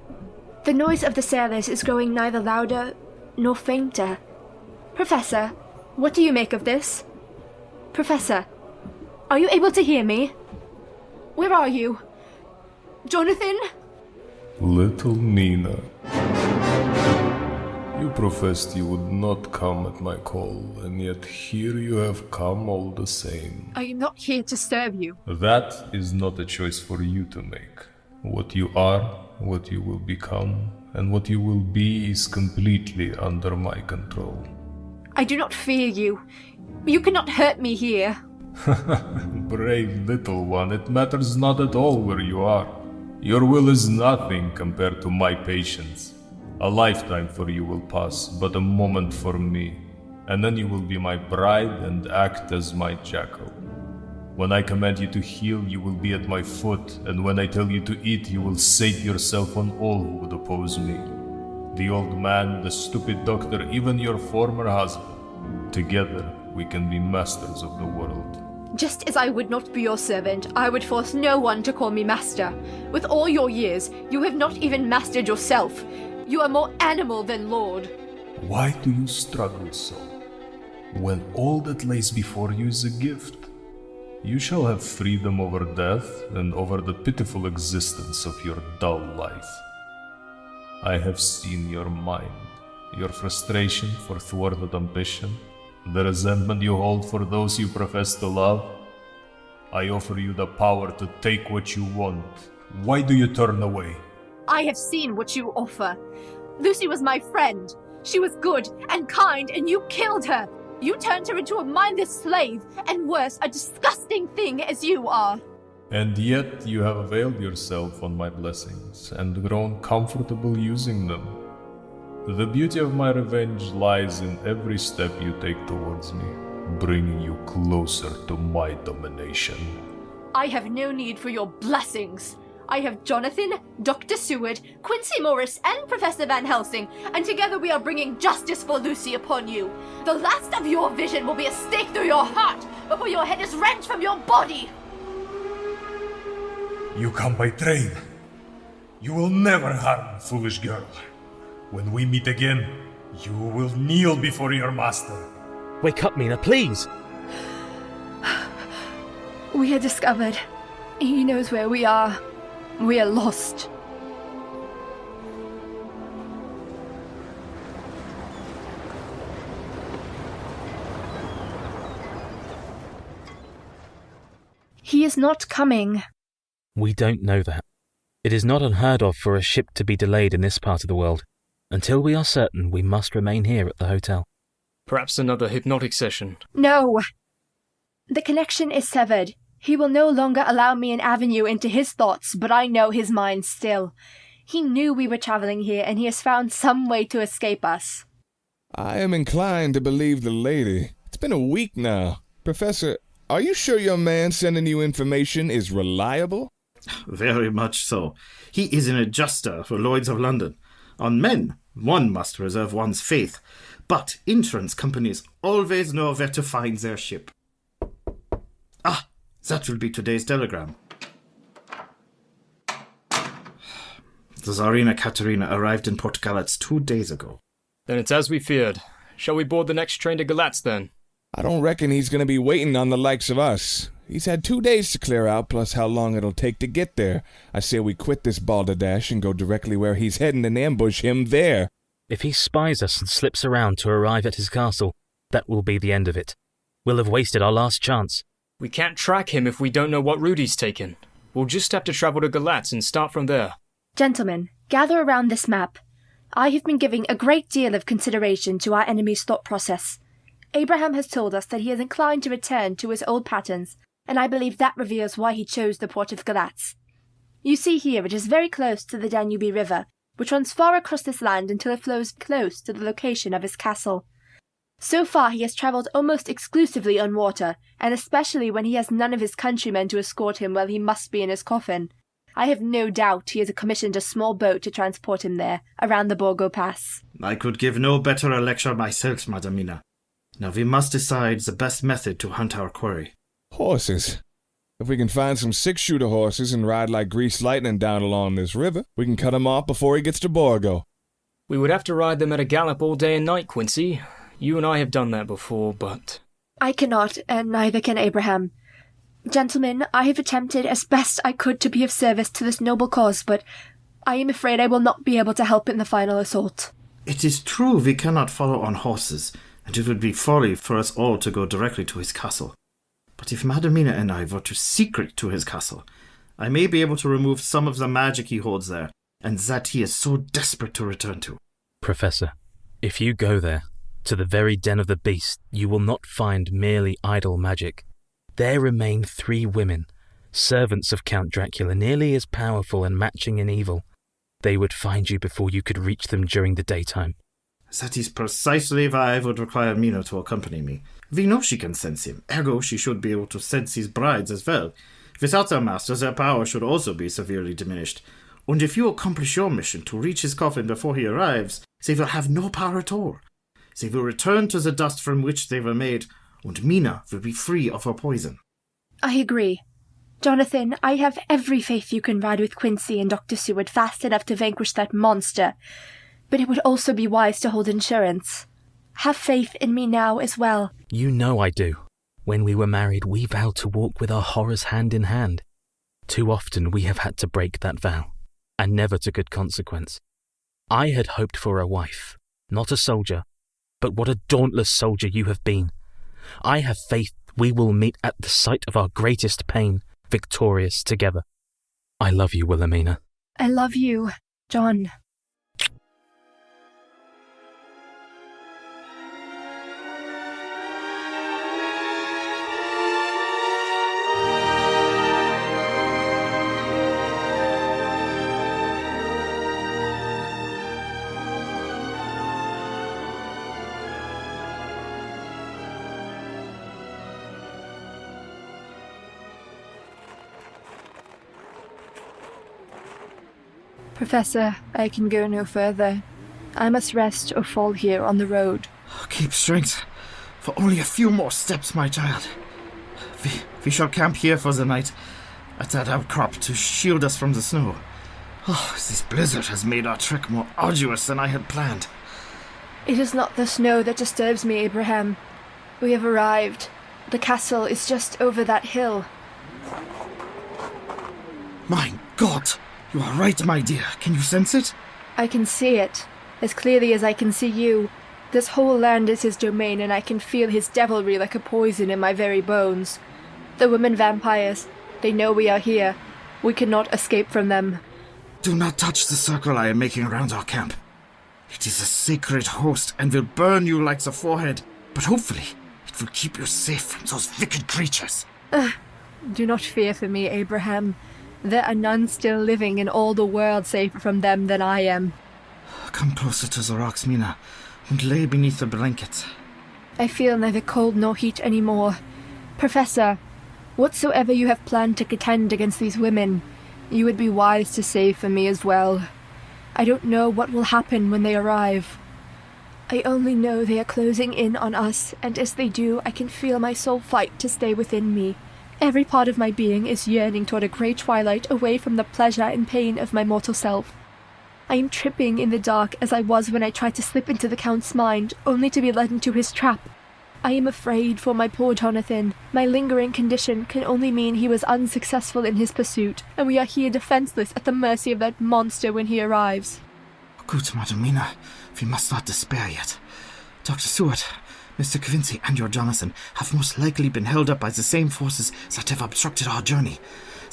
The noise of the sailors is growing neither louder nor fainter. Professor, what do you make of this? Professor, are you able to hear me? Where are you? Jonathan? Little Mina. You professed you would not come at my call, and yet here you have come all the same. I am not here to serve you. That is not a choice for you to make. What you are, what you will become, and what you will be is completely under my control. I do not fear you. You cannot hurt me here. Brave little one, it matters not at all where you are. Your will is nothing compared to my patience. A lifetime for you will pass, but a moment for me, and then you will be my bride and act as my jackal. When I command you to heal, you will be at my foot, and when I tell you to eat, you will sate yourself on all who would oppose me. The old man, the stupid doctor, even your former husband. Together, we can be masters of the world. Just as I would not be your servant, I would force no one to call me master. With all your years, you have not even mastered yourself. You are more animal than lord. Why do you struggle so, when all that lays before you is a gift? You shall have freedom over death and over the pitiful existence of your dull life. I have seen your mind, your frustration for thwarted ambition, the resentment you hold for those you profess to love. I offer you the power to take what you want. Why do you turn away? I have seen what you offer. Lucy was my friend. She was good and kind, and you killed her. You turned her into a mindless slave, and worse, a disgusting thing as you are. And yet you have availed yourself on my blessings and grown comfortable using them. The beauty of my revenge lies in every step you take towards me, bringing you closer to my domination. I have no need for your blessings. I have Jonathan, Dr. Seward, Quincy Morris, and Professor Van Helsing, and together we are bringing justice for Lucy upon you. The last of your vision will be a stake through your heart before your head is wrenched from your body. You come by trade. You will never harm, foolish girl. When we meet again, you will kneel before your master. Wake up, Mina, please! We are discovered. He knows where we are. We are lost. He is not coming. We don't know that. It is not unheard of for a ship to be delayed in this part of the world. Until we are certain, we must remain here at the hotel. Perhaps another hypnotic session. No. The connection is severed. He will no longer allow me an avenue into his thoughts, but I know his mind still. He knew we were traveling here, and he has found some way to escape us. I am inclined to believe the lady. It's been a week now. Professor, are you sure your man sending you information is reliable? Very much so. He is an adjuster for Lloyd's of London. On men, one must reserve one's faith, but insurance companies always know where to find their ship. Ah, that will be today's telegram. The Tsarina Katerina arrived in Port Galatz 2 days ago. Then it's as we feared. Shall we board the next train to Galatz then? I don't reckon he's going to be waiting on the likes of us. He's had 2 days to clear out, plus how long it'll take to get there. I say we quit this balderdash and go directly where he's heading and ambush him there. If he spies us and slips around to arrive at his castle, that will be the end of it. We'll have wasted our last chance. We can't track him if we don't know what route he's taken. We'll just have to travel to Galatz and start from there. Gentlemen, gather around this map. I have been giving a great deal of consideration to our enemy's thought process. Abraham has told us that he is inclined to return to his old patterns, and I believe that reveals why he chose the port of Galatz. You see here it is very close to the Danube River, which runs far across this land until it flows close to the location of his castle. So far he has travelled almost exclusively on water, and especially when he has none of his countrymen to escort him while he must be in his coffin. I have no doubt he has commissioned a small boat to transport him there, around the Borgo Pass. I could give no better a lecture myself, Madam Mina. Now we must decide the best method to hunt our quarry. Horses. If we can find some six-shooter horses and ride like greased lightning down along this river, we can cut him off before he gets to Borgo. We would have to ride them at a gallop all day and night, Quincy. You and I have done that before, but... I cannot, and neither can Abraham. Gentlemen, I have attempted as best I could to be of service to this noble cause, but I am afraid I will not be able to help in the final assault. It is true we cannot follow on horses, and it would be folly for us all to go directly to his castle. But if Madam Mina and I were to secret to his castle, I may be able to remove some of the magic he holds there, and that he is so desperate to return to. Professor, if you go there, to the very den of the beast, you will not find merely idle magic. There remain 3 women, servants of Count Dracula, nearly as powerful and matching in evil. They would find you before you could reach them during the daytime. That is precisely why I would require Mina to accompany me. We know she can sense him, ergo she should be able to sense his brides as well. Without their masters, their power should also be severely diminished. And if you accomplish your mission to reach his coffin before he arrives, they will have no power at all. They will return to the dust from which they were made, and Mina will be free of her poison. I agree. Jonathan, I have every faith you can ride with Quincy and Dr. Seward fast enough to vanquish that monster. But it would also be wise to hold insurance. Have faith in me now as well. You know I do. When we were married, we vowed to walk with our horrors hand in hand. Too often we have had to break that vow, and never to good consequence. I had hoped for a wife, not a soldier, but what a dauntless soldier you have been. I have faith we will meet at the site of our greatest pain, victorious together. I love you, Wilhelmina. I love you, John. Professor, I can go no further. I must rest or fall here on the road. Keep strength. For only a few more steps, my child. We shall camp here for the night, at that outcrop to shield us from the snow. Oh, this blizzard has made our trek more arduous than I had planned. It is not the snow that disturbs me, Abraham. We have arrived. The castle is just over that hill. My God! You are right, my dear. Can you sense it? I can see it, as clearly as I can see you. This whole land is his domain, and I can feel his devilry like a poison in my very bones. The women vampires, they know we are here. We cannot escape from them. Do not touch the circle I am making around our camp. It is a sacred host and will burn you like the forehead, but hopefully it will keep you safe from those wicked creatures. Do not fear for me, Abraham. There are none still living in all the world safer from them than I am. Come closer to the rocks, Mina, and lay beneath the blankets. I feel neither cold nor heat any more. Professor, whatsoever you have planned to contend against these women, you would be wise to save for me as well. I don't know what will happen when they arrive. I only know they are closing in on us, and as they do, I can feel my soul fight to stay within me. Every part of my being is yearning toward a grey twilight away from the pleasure and pain of my mortal self. I am tripping in the dark as I was when I tried to slip into the Count's mind, only to be led into his trap. I am afraid for my poor Jonathan. My lingering condition can only mean he was unsuccessful in his pursuit, and we are here defenseless at the mercy of that monster when he arrives. Good, Madam Mina. We must not despair yet. Dr. Seward, Mr. Quincy, and your Jonathan have most likely been held up by the same forces that have obstructed our journey.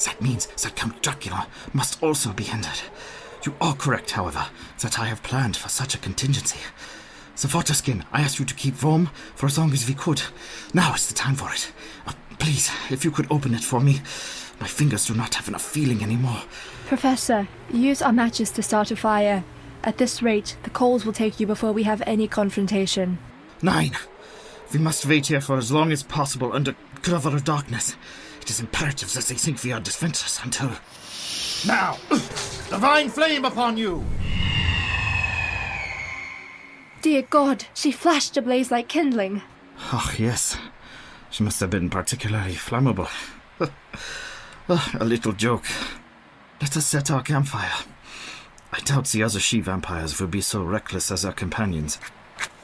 That means that Count Dracula must also be hindered. You are correct, however, that I have planned for such a contingency. The water skin I asked you to keep warm for as long as we could. Now is the time for it. Please, if you could open it for me. My fingers do not have enough feeling anymore. Professor, use our matches to start a fire. At this rate, the coals will take you before we have any confrontation. 9. We must wait here for as long as possible under cover of darkness. It is imperative that they think we are defenseless until... Now! Divine flame upon you! Dear God, she flashed a blaze like kindling. Oh, yes. She must have been particularly flammable. A little joke. Let us set our campfire. I doubt the other she-vampires will be so reckless as their companions.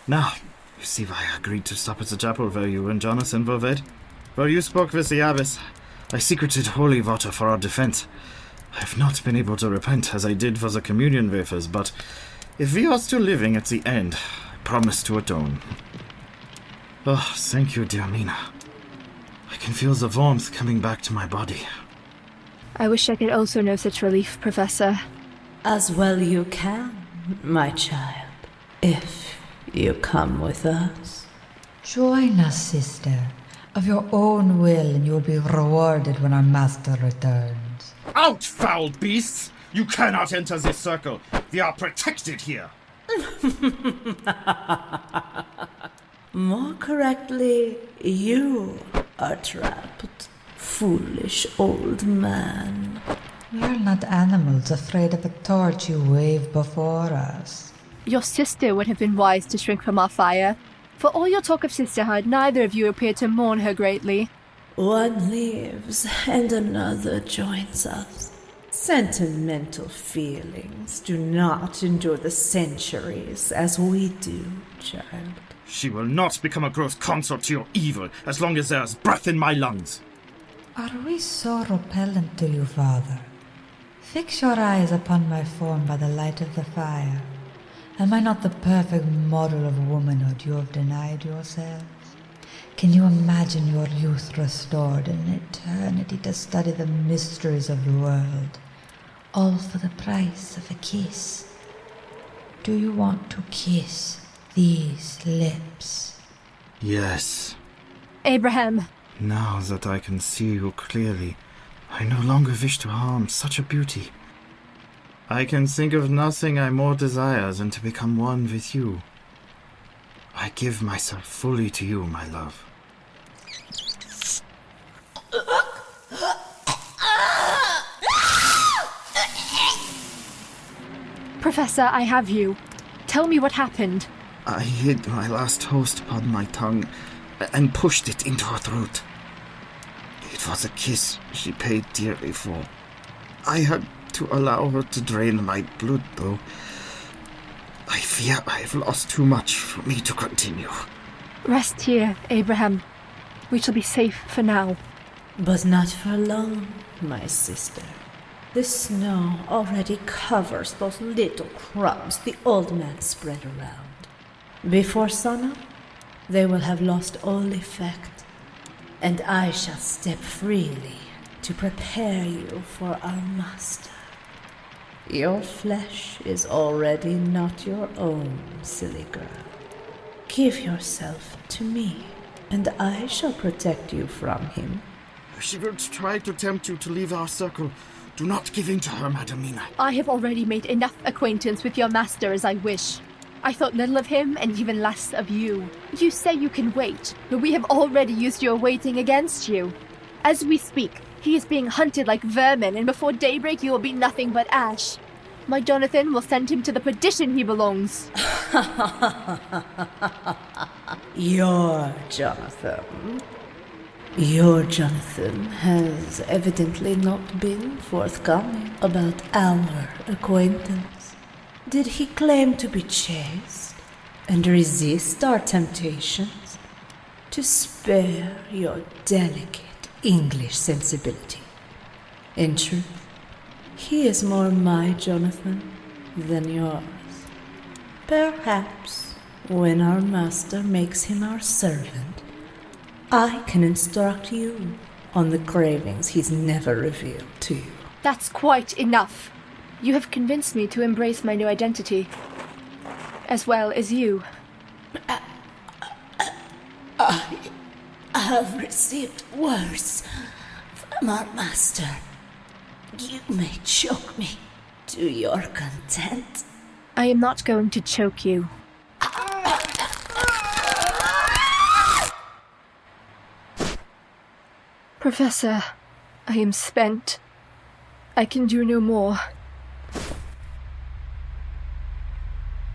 Now, you see why I agreed to stop at the chapel where you and Jonathan were wed? Where you spoke with the abbess. I secreted holy water for our defense. I have not been able to repent as I did for the communion wafers, but if we are still living at the end, I promise to atone. Oh, thank you, dear Mina. I can feel the warmth coming back to my body. I wish I could also know such relief, Professor. As well you can, my child, if you come with us. Join us, sister. Of your own will, and you will be rewarded when our master returns. Out, foul beasts! You cannot enter this circle. We are protected here. More correctly, you are trapped, foolish old man. We are not animals afraid of a torch you wave before us. Your sister would have been wise to shrink from our fire. For all your talk of sisterhood, neither of you appear to mourn her greatly. One leaves and another joins us. Sentimental feelings do not endure the centuries as we do, child. She will not become a gross consort to your evil as long as there is breath in my lungs. Are we so repellent to you, father? Fix your eyes upon my form by the light of the fire. Am I not the perfect model of womanhood you have denied yourselves? Can you imagine your youth restored in eternity to study the mysteries of the world, all for the price of a kiss? Do you want to kiss these lips? Yes. Abraham. Now that I can see you clearly, I no longer wish to harm such a beauty. I can think of nothing I more desire than to become one with you. I give myself fully to you, my love. Professor, I have you. Tell me what happened. I hid my last toast upon my tongue and pushed it into her throat. It was a kiss she paid dearly for. I had to allow her to drain my blood, though. I fear I have lost too much for me to continue. Rest here, Abraham. We shall be safe for now. But not for long, my sister. The snow already covers those little crumbs the old man spread around. Before sunup, they will have lost all effect, and I shall step freely to prepare you for our master. Your flesh is already not your own, silly girl. Give yourself to me, and I shall protect you from him. She will try to tempt you to leave our circle. Do not give in to her, Madam Mina. I have already made enough acquaintance with your master as I wish. I thought little of him and even less of you. You say you can wait, but we have already used your waiting against you. As we speak, he is being hunted like vermin, and before daybreak you will be nothing but ash. My Jonathan will send him to the perdition he belongs. Your Jonathan? Your Jonathan has evidently not been forthcoming about our acquaintance. Did he claim to be chaste and resist our temptations? To spare your delicate English sensibility? In truth, he is more my Jonathan than yours. Perhaps when our master makes him our servant, I can instruct you on the cravings he's never revealed to you. That's quite enough. You have convinced me to embrace my new identity, as well as you. I have received worse from our master. You may choke me to your content. I am not going to choke you. Professor, I am spent. I can do no more.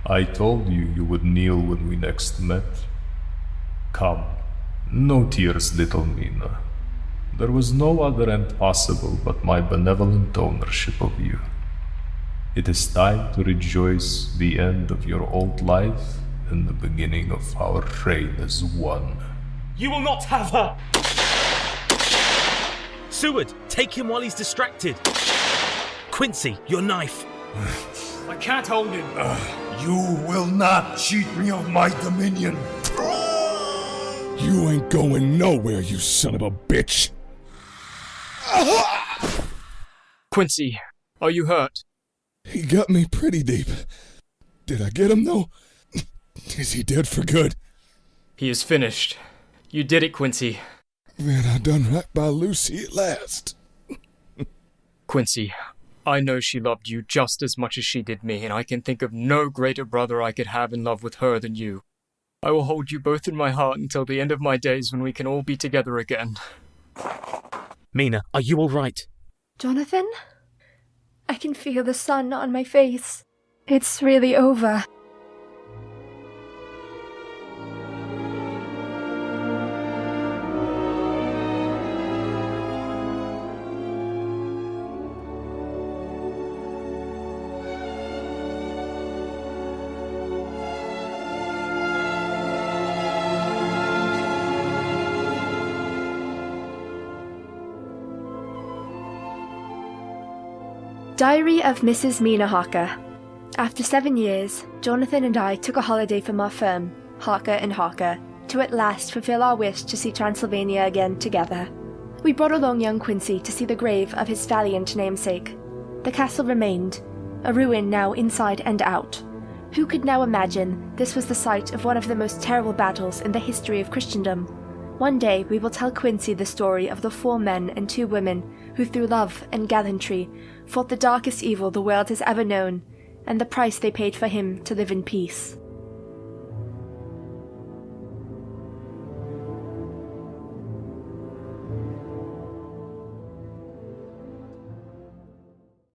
I told you you would kneel when we next met. Come, no tears, little Mina. There was no other end possible but my benevolent ownership of you. It is time to rejoice the end of your old life and the beginning of our reign as one. You will not have her! Seward, take him while he's distracted. Quincy, your knife. I can't hold him. You will not cheat me of my dominion. You ain't going nowhere, you son of a bitch. Quincy, are you hurt? He got me pretty deep. Did I get him, though? Is he dead for good? He is finished. You did it, Quincy. Then I done right by Lucy at last. Quincy, I know she loved you just as much as she did me, and I can think of no greater brother I could have in love with her than you. I will hold you both in my heart until the end of my days when we can all be together again. Mina, are you all right? Jonathan? I can feel the sun on my face. It's really over. Diary of Mrs. Mina Harker. After 7 years, Jonathan and I took a holiday from our firm, Harker and Harker, to at last fulfill our wish to see Transylvania again together. We brought along young Quincy to see the grave of his valiant namesake. The castle remained, a ruin now inside and out. Who could now imagine this was the site of one of the most terrible battles in the history of Christendom? One day we will tell Quincy the story of the 4 men and 2 women who through love and gallantry fought the darkest evil the world has ever known, and the price they paid for him to live in peace.